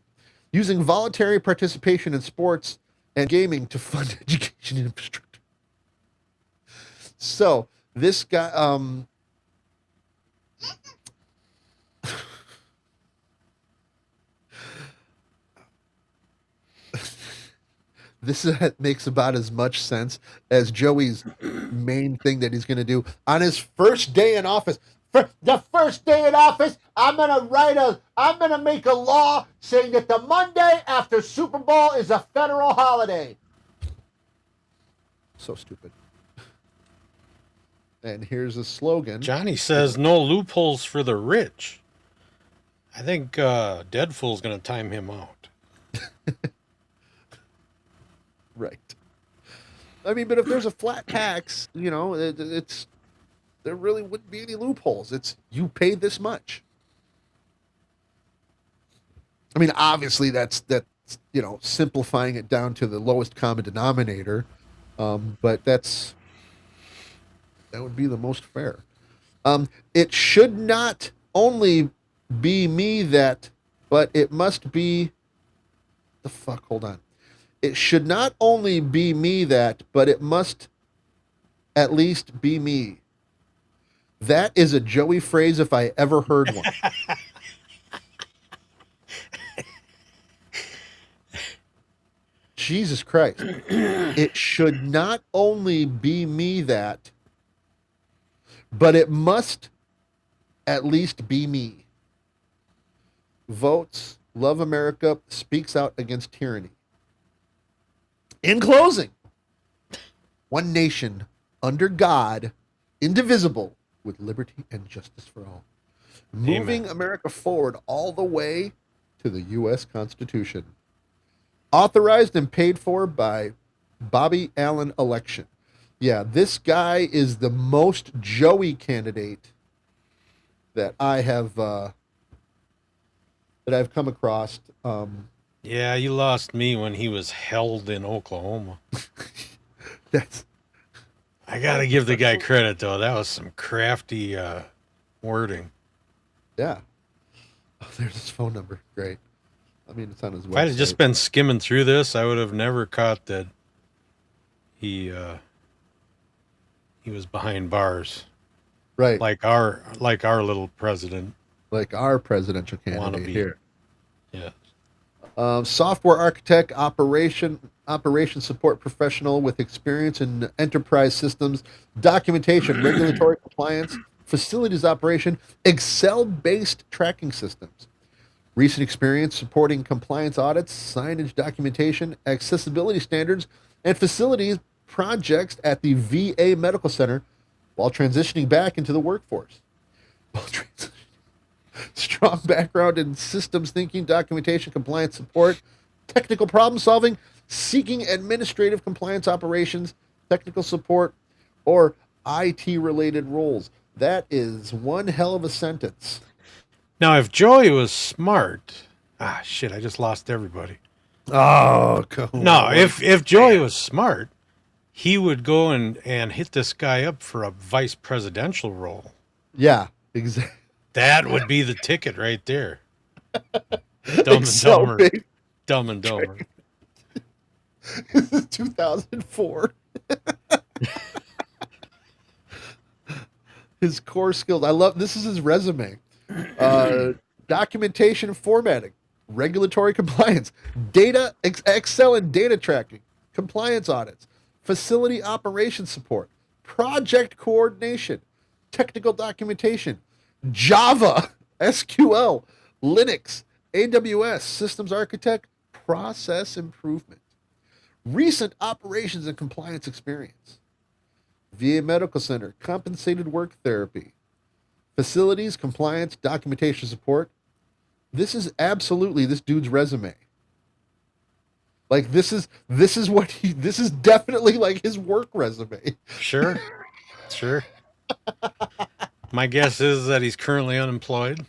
Using voluntary participation in sports and gaming to fund education infrastructure. So this guy, this makes about as much sense as Joey's main thing that he's going to do on his first day in office. For the first day in office, I'm going to make a law saying that the Monday after Super Bowl is a federal holiday. So stupid. And here's a slogan. Johnny says no loopholes for the rich. I think Deadpool's going to time him out. Right. I mean, but if there's a flat tax, it's there really wouldn't be any loopholes. It's you pay this much. I mean, obviously that's simplifying it down to the lowest common denominator, but that would be the most fair. It should not only be me that, but it must be the fuck. Hold on. It should not only be me that, but it must at least be me. That is a Joey phrase if I ever heard one. Jesus Christ. It should not only be me that, but it must at least be me. Votes, love America, speaks out against tyranny. In closing, one nation under God, indivisible, with liberty and justice for all. Moving Amen. America forward all the way to the U.S. Constitution. Authorized and paid for by Bobby Allen election. Yeah, this guy is the most Joey candidate that I have that I've come across. Yeah, you lost me when he was held in Oklahoma. I got to give the guy credit, though. That was some crafty wording. Yeah. Oh, there's his phone number. Great. I mean, it's on his website. If I'd have just been skimming through this, I would have never caught that he was behind bars. Right. Like our little president. Like our presidential candidate here. Yeah. Software architect, operation support professional with experience in enterprise systems, documentation, regulatory compliance, facilities operation, Excel-based tracking systems. Recent experience supporting compliance audits, signage documentation, accessibility standards, and facilities projects at the VA Medical Center while transitioning back into the workforce. Strong background in systems thinking, documentation, compliance support, technical problem solving, seeking administrative compliance operations, technical support, or IT-related roles. That is one hell of a sentence. Now, if Joey was smart, shit, I just lost everybody. Oh, come on. No, if Joey was smart, he would go and hit this guy up for a vice presidential role. Yeah, exactly. That would be the ticket right there. Dumb and Dumber. Dumb and Dumber. This is 2004. His core skills. I love this is his resume. Documentation and formatting, regulatory compliance, data, Excel and data tracking, compliance audits, facility operations support, project coordination, technical documentation, Java, SQL, Linux, AWS, systems architect, process improvement, recent operations and compliance experience, VA Medical Center, compensated work therapy, facilities, compliance, documentation support. This is absolutely this dude's resume. Like this is definitely like his work resume. Sure. My guess is that he's currently unemployed.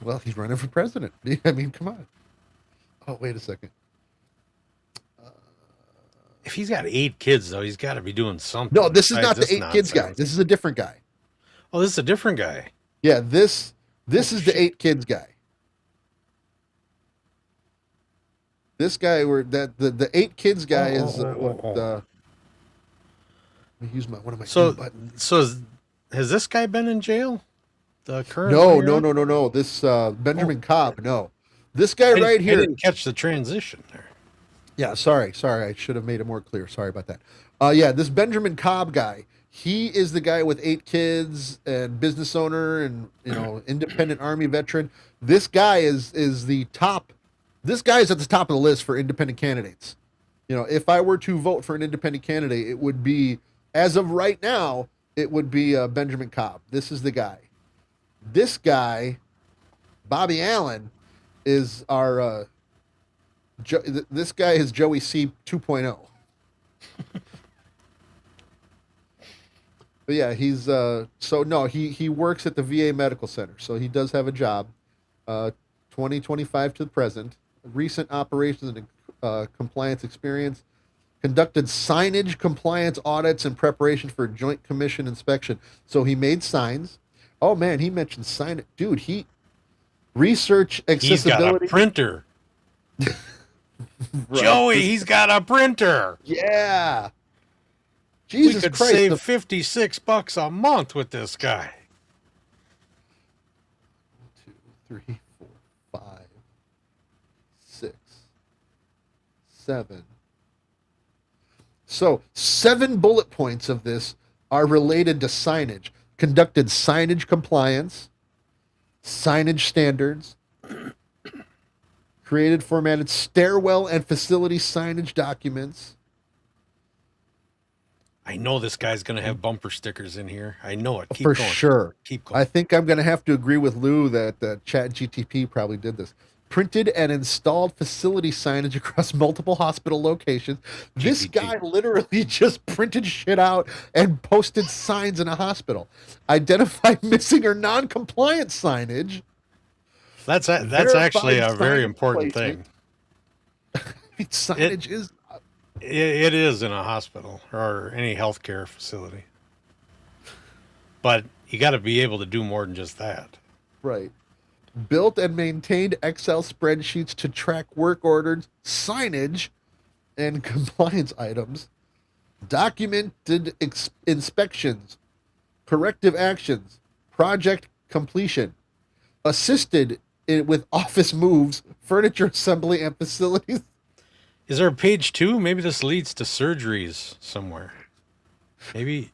Well, he's running for president. I mean, come on. Oh, wait a second. If he's got 8 kids, though, he's got to be doing something. No, this is not the 8 kids guy. This is a different guy. Oh, this is a different guy. Yeah, this is the 8 kids guy. This guy, the 8 kids guy is what? Let me use one of my buttons. So has this guy been in jail? The current? No. This Benjamin Cobb. No, this guy right here. I didn't catch the transition there. Yeah, sorry. I should have made it more clear. Sorry about that. Yeah, this Benjamin Cobb guy. He is the guy with 8 kids and business owner and independent Army veteran. This guy is the top. This guy is at the top of the list for independent candidates. If I were to vote for an independent candidate, it would be, as of right now, it would be Benjamin Cobb. This is the guy. This guy, Bobby Allen, is our. This guy is Joey C 2.0. But yeah, he's he works at the VA Medical Center, so he does have a job. 2025 to the present. Recent operations and compliance experience. Conducted signage compliance audits in preparation for Joint Commission inspection. So he made signs. Oh man, he mentioned sign. Dude, he research accessibility. He's got a printer. Joey, he's got a printer. Yeah. We Jesus could Christ. save $56 a month with this guy. 1, 2, 3, 4, 5, 6, 7. So 7 bullet points of this are related to signage. Conducted signage compliance, signage standards, created, formatted stairwell and facility signage documents. I know this guy's going to have bumper stickers in here. I know it. Keep For going. sure. Keep going. I think I'm going to have to agree with Lou that ChatGTP probably did this. Printed and installed facility signage across multiple hospital locations. This guy literally just printed shit out and posted signs in a hospital. Identified missing or non-compliant signage. That's actually a very important thing. Signage is... It is in a hospital or any healthcare facility. But you got to be able to do more than just that. Right. Built and maintained Excel spreadsheets to track work orders, signage, and compliance items. Documented inspections, corrective actions, project completion. Assisted with office moves, furniture assembly, and facilities. Is there a page 2? Maybe this leads to surgeries somewhere. Maybe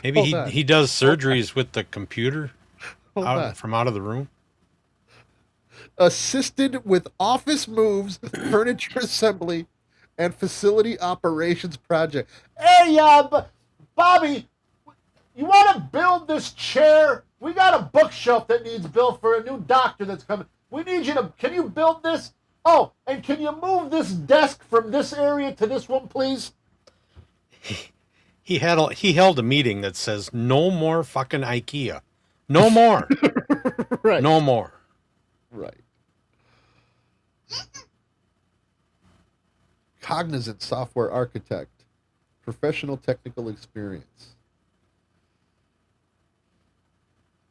he does surgeries with the computer from out of the room. Assisted with office moves, furniture assembly, and facility operations project. Hey, Bobby, you want to build this chair? We got a bookshelf that needs built for a new doctor that's coming. We need you to, can you build this? Oh, and can you move this desk from this area to this one, please? He held a meeting that says no more fucking IKEA. No more. Right. No more. Right. Cognizant software architect. Professional technical experience.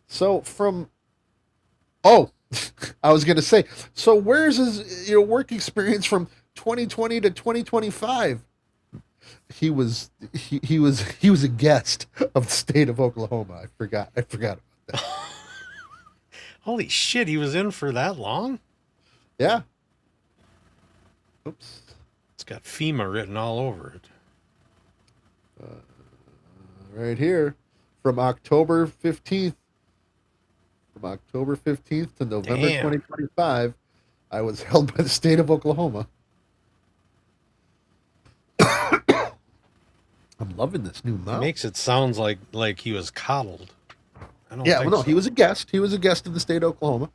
So from... Oh, I was going to say, so where's his work experience from 2020 to 2025? He was a guest of the state of Oklahoma. I forgot about that. Holy shit, he was in for that long? Yeah. Oops. It's got FEMA written all over it. Right here, from October 15th. From October 15th to November 2025, I was held by the state of Oklahoma. I'm loving this new mouse. It makes it sound like he was coddled. I don't Yeah, think well, no, so. he was a guest. He was a guest of the state of Oklahoma.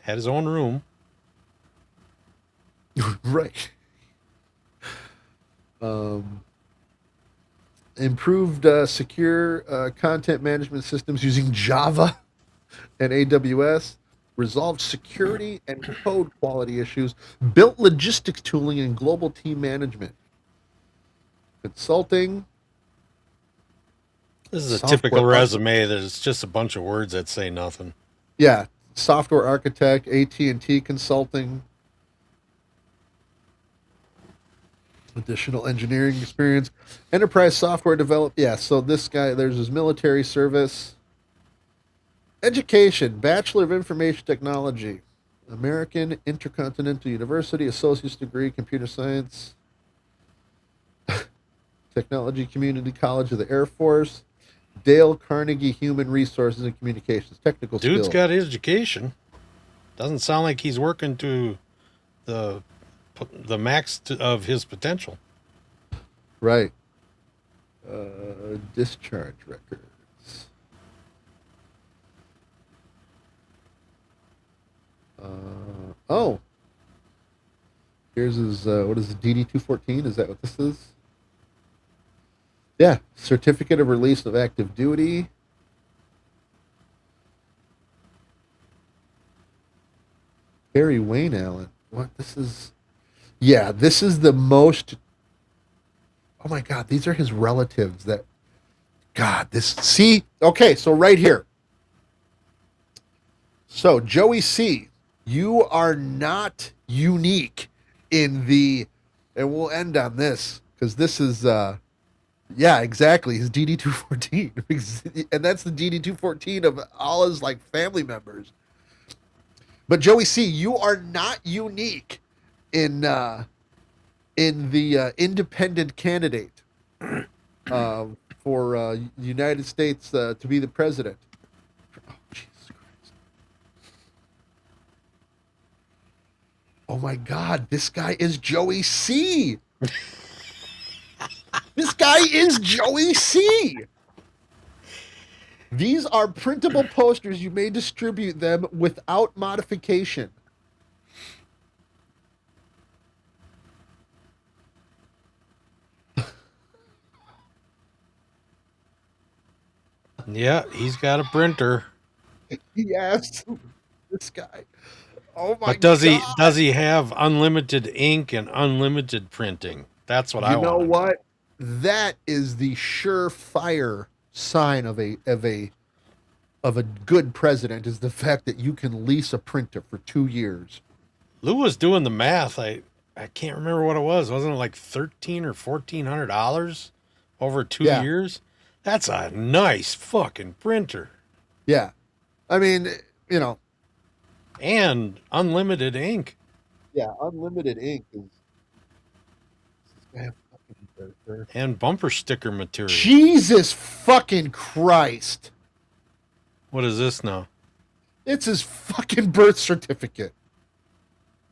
Had his own room. Right. Improved secure content management systems using Java and AWS. Resolved security and code quality issues. Built logistics tooling and global team management. Consulting. This is a typical resume that is just a bunch of words that say nothing. Yeah, software architect, AT&T consulting, additional engineering experience, enterprise software develop. Yeah, so this guy, there's his military service, education, Bachelor of Information Technology, American Intercontinental University, associate's degree, computer science, Technology Community College of the Air Force, Dale Carnegie Human Resources and Communications, technical skills. Dude's got education. Doesn't sound like he's working to the max of his potential. Right. Discharge records. Oh. Here's his, what is it, DD-214? Is that what this is? Yeah, certificate of release of active duty. Harry Wayne Allen. What? This is... Yeah, this is the most... Oh my God, these are his relatives that... God, this... See? Okay, so right here. So, Joey C., you are not unique in the, and we'll end on this because this is, yeah, exactly, his DD-214, and that's the DD-214 of all his like family members. But Joey C, you are not unique in the independent candidate for United States to be the president. Oh, Jesus Christ. Oh my God, this guy is Joey C. This guy is Joey C. These are printable posters. You may distribute them without modification. Yeah, he's got a printer. Yes, this guy. Oh my But does God. he have unlimited ink and unlimited printing? That's what I want. You know what? That is the surefire sign of a good president, is the fact that you can lease a printer for 2 years. Lou was doing the math. I can't remember what it was. Wasn't it like $1,300 or $1,400 over 2 Yeah. years? That's a nice fucking printer. Yeah. I mean, you know. And unlimited ink. Yeah, unlimited ink is. And bumper sticker material. Jesus fucking Christ. What is this now? It's his fucking birth certificate.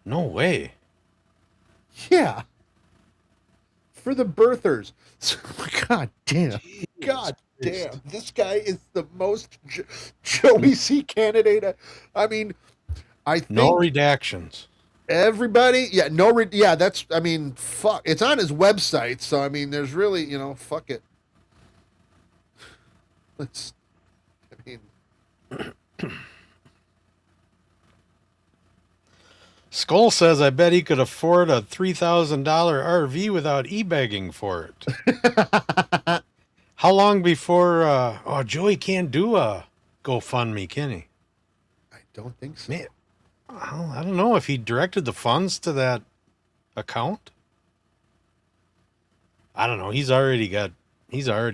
No way. Yeah. For the birthers. God damn. God damn. This guy is the most Joey C candidate. I mean, I think. No redactions. Everybody, yeah, yeah, that's, I mean, fuck. It's on his website, so, I mean, there's really, you know, fuck it. Let's, I mean. Skull says, I bet he could afford a $3,000 RV without e-begging for it. How long before, Joey can't do a GoFundMe, can he? I don't think so. Man, I don't know if he directed the funds to that account. I don't know. He's already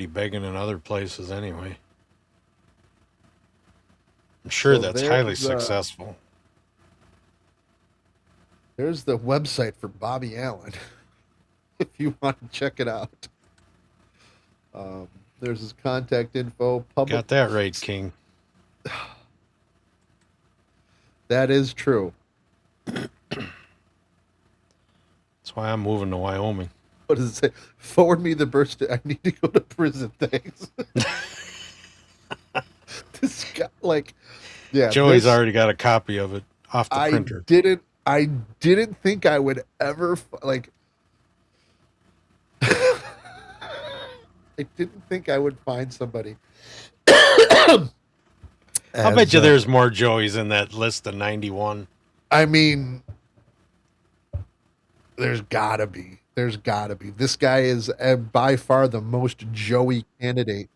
begging in other places anyway. I'm sure that's highly successful. There's the website for Bobby Allen, if you want to check it out. There's his contact info. Got that right, King. That is true. That's why I'm moving to Wyoming. What does it say? Forward me the birth certificate. I need to go to prison. Thanks. This guy, like, yeah. Joey's already got a copy of it off the printer. I didn't think I would ever like. I didn't think I would find somebody. I'll bet you there's more Joeys in that list of 91. I mean, there's gotta be. There's gotta be. This guy is by far the most Joey candidate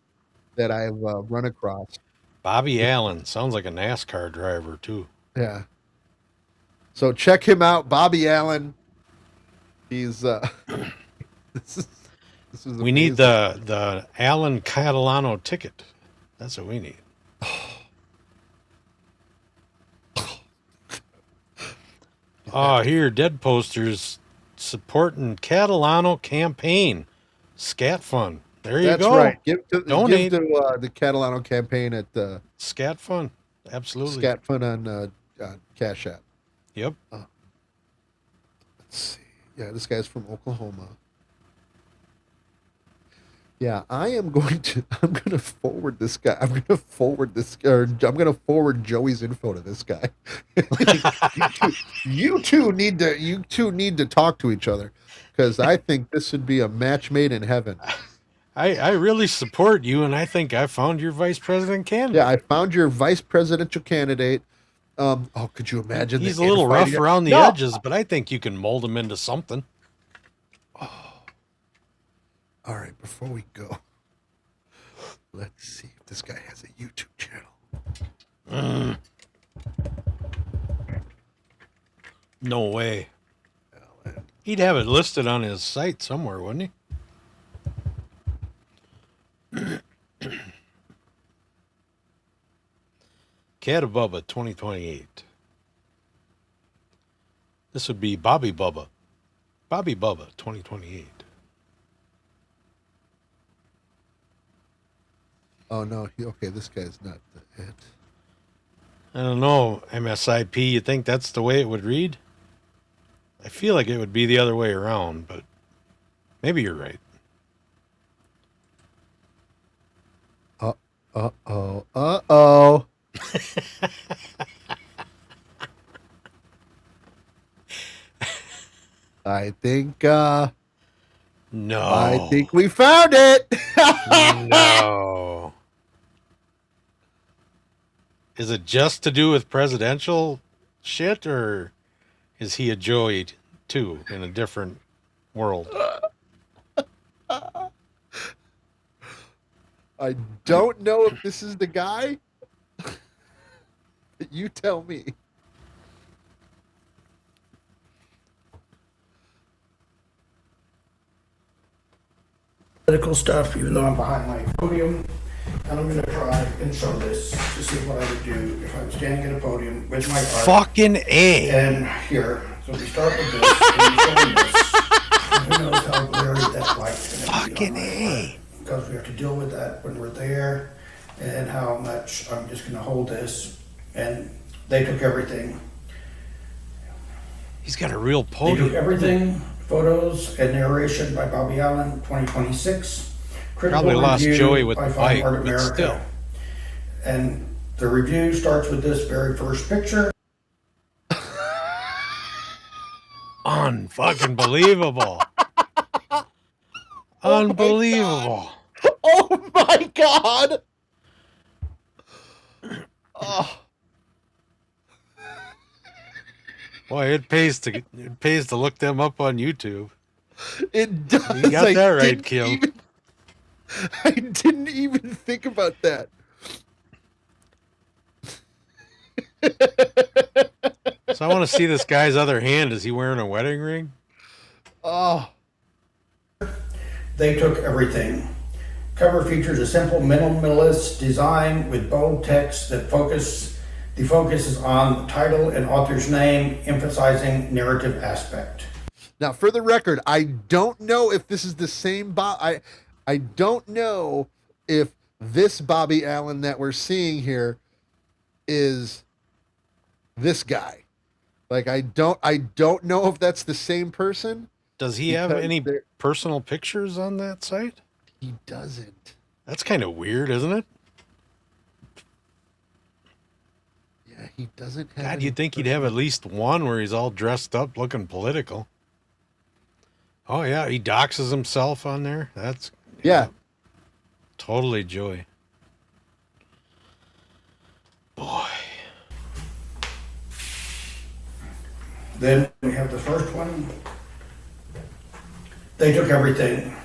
that I've run across. Bobby Allen sounds like a NASCAR driver too. Yeah. So check him out, Bobby Allen. He's this is we need the Allen Catalano ticket. That's what we need. Oh, here, dead posters supporting Catalano campaign. Scat Fund. There you go. That's right. Donate. Give to the Catalano campaign at Scat Fund. Absolutely. Scat Fund on Cash App. Yep. Let's see. Yeah, this guy's from Oklahoma. Yeah, I'm going to forward this guy. I'm going to forward Joey's info to this guy. you two need to talk to each other, because I think this would be a match made in heaven. I really support you, and I think I found your vice president candidate. Yeah, I found your vice presidential candidate. Could you imagine? He's a little rough around the edges, but I think you can mold him into something. All right, before we go, let's see if this guy has a YouTube channel. No way. Allen. He'd have it listed on his site somewhere, wouldn't he? Cat of Bubba 2028. This would be Bobby Bubba. Bobby Bubba 2028. Oh no, okay, this guy's not it. I don't know, MSIP, you think that's the way it would read? I feel like it would be the other way around, but maybe you're right. Uh-oh. I think no. I think we found it. No. Is it just to do with presidential shit, or is he a Joey too in a different world? I don't know if this is the guy. You tell me. Political stuff, even though I'm behind my podium, and I'm going to try and show this to see what I would do if I was standing at a podium with my art. Fucking A. And here, so we start with this, and we show this. And who knows how blurry that light's going to be on my art, because we have to deal with that when we're there, and how much I'm just going to hold this. And they took everything. He's got a real They podium. took everything. Photos and narration by Bobby Allen, 2026. Critical Probably lost review Joey with by the Fine bike, Art but America. still. And the review starts with this very first picture. Unfucking believable. Unbelievable. Oh my god. Oh. Boy, it pays to look them up on YouTube. It does. You got I that right, didn't Kim. I didn't even think about that. So I want to see this guy's other hand. Is he wearing a wedding ring? Oh. They took everything. Cover features a simple minimalist design with bold text the focus is on the title and author's name, emphasizing narrative aspect. Now, for the record, I don't know if this is the same Bob. I don't know if this Bobby Allen that we're seeing here is this guy. Like, I don't know if that's the same person. Does he have any personal pictures on that site? He doesn't. That's kind of weird, isn't it? Yeah, he doesn't have. God, you'd think he'd have at least one where he's all dressed up looking political. Oh, yeah, he doxes himself on there. That's... Yeah. Totally Joey. Boy. Then we have the first one. They took everything.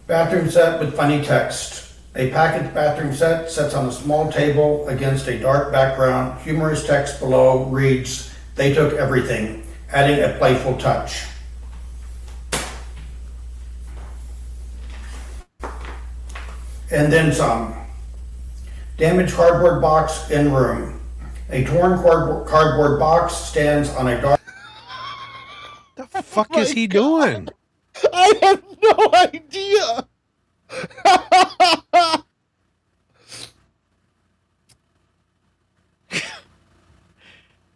Bathroom set with funny text. A packaged bathroom set sits on a small table against a dark background. Humorous text below reads, "They took everything," adding a playful touch. And then some. Damaged cardboard box in room. A torn cardboard box stands on a dark... The fuck is he doing? I have no idea.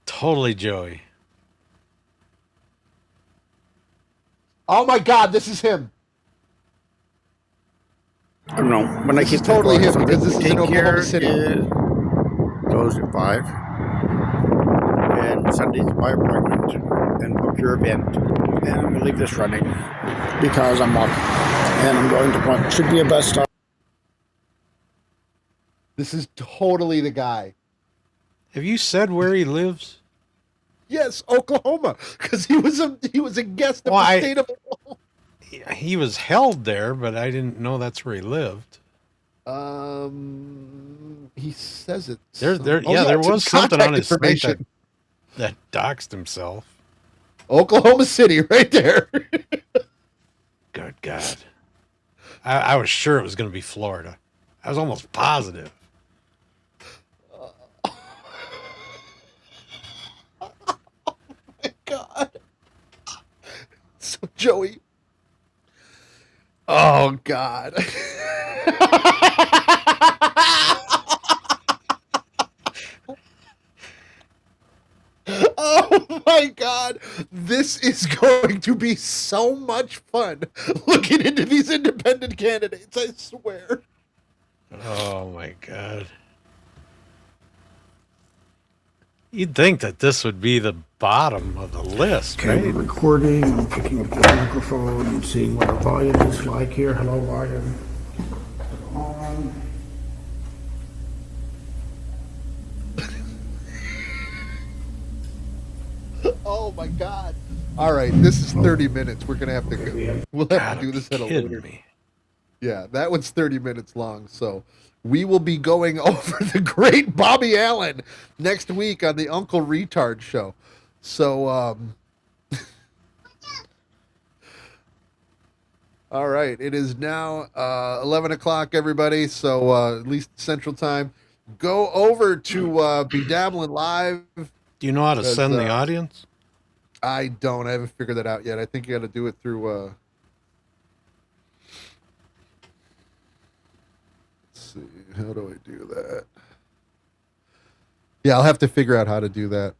Totally Joey. Oh my god, this is him. I don't know. When This I is get totally to him because this is in Oklahoma City. Goes at 5. And Sunday's by appointment. And book your event. And I'm going to leave this running because I'm walking. And I'm going to what should be a bus stop. This is totally the guy. Have you said where he lives? Yes, Oklahoma, because he was a guest of the state of Oklahoma. He was held there, but I didn't know that's where he lived. He says it. There Oh, was some something on contact his site information. that doxed himself. Oklahoma City, right there. Good God. I was sure it was going to be Florida. I was almost positive. Oh my God. So, Joey. Oh, God. Oh my God, this is going to be so much fun looking into these independent candidates, I swear. Oh my God. You'd think that this would be the bottom of the list, Okay, we're right? recording. I'm picking up the microphone and seeing what our volume is like here. Hello, volume. On. Oh my God. All right, this is 30 minutes. We're going to have to go. We'll have to do this at a later. Yeah, that one's 30 minutes long. So we will be going over the great Bobby Allen next week on the Uncle Retard Show. So, all right, it is now 11 o'clock, everybody. So at least Central Time. Go over to Be Dabbling Live. Do you know how to send the audience? I don't. I haven't figured that out yet. I think you got to do it through. Let's see. How do I do that? Yeah, I'll have to figure out how to do that.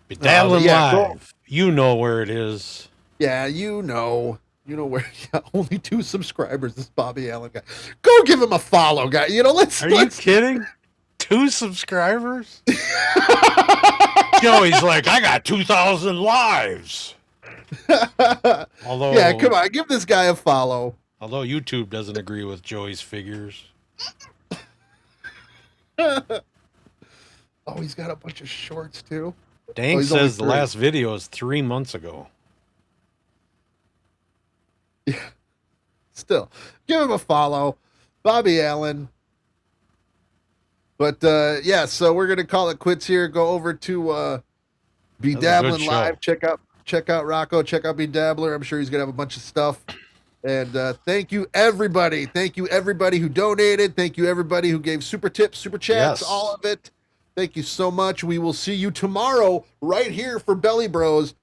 Be Dabbling Live. You know where it is. Yeah, you know where. Yeah, only 2 subscribers. This Bobby Allen guy. Go give him a follow, guy. Let's. Are you kidding? 2 subscribers? Joey's like, I got 2,000 lives. Although, yeah, come on, give this guy a follow. Although YouTube doesn't agree with Joey's figures. Oh, he's got a bunch of shorts too. Dank says the last video is 3 months ago. Yeah. Still, give him a follow, Bobby Allen. But yeah, so we're gonna call it quits here. Go over to Be Dabbling Live. Check out Rocco. Check out Be Dabbler. I'm sure he's gonna have a bunch of stuff. And thank you everybody. Thank you everybody who donated. Thank you everybody who gave super tips, super chats, all of it. Thank you so much. We will see you tomorrow right here for Belly Bros.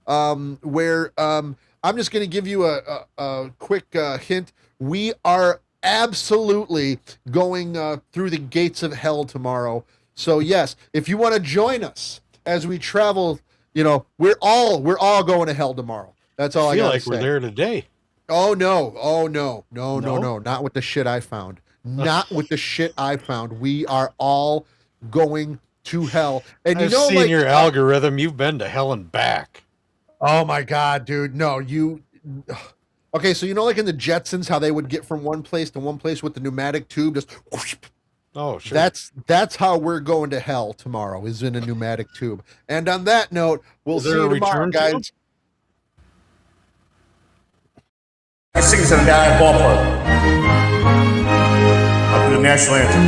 Where I'm just gonna give you a quick hint. We are absolutely going through the gates of hell tomorrow. So yes, if you want to join us as we travel, we're all going to hell tomorrow. That's all I gotta say. We're there today. Oh no, not with the shit I found. Not with the shit I found. We are all going to hell. And I've seen your algorithm. You've been to hell and back. Oh my God, dude. No, you. Okay, so like in the Jetsons, how they would get from one place to one place with the pneumatic tube, just whoosh. Oh, sure. That's how we're going to hell tomorrow, is in a pneumatic tube. And on that note, we'll see you tomorrow, guys. I sing this at a Diamond ballpark. I'll do the national anthem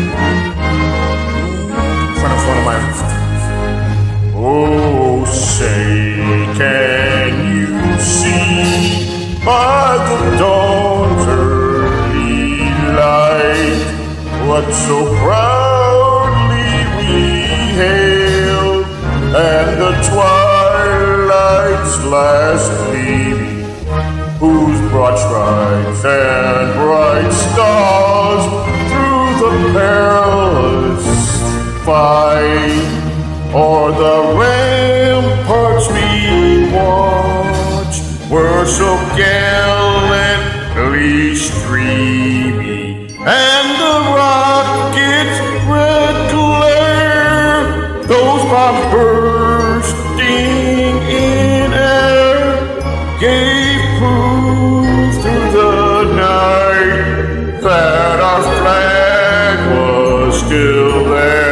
in front of one of my friends. Oh, say, can you see by the dawn's early light what so proudly we hailed, and the twilight's last gleaming, whose broad stripes and bright stars through the perilous fight o'er the ramparts we watch were so gallantly streaming, and the rocket's red glare, those bombs bursting in air, gave proof through the night that our flag was still there.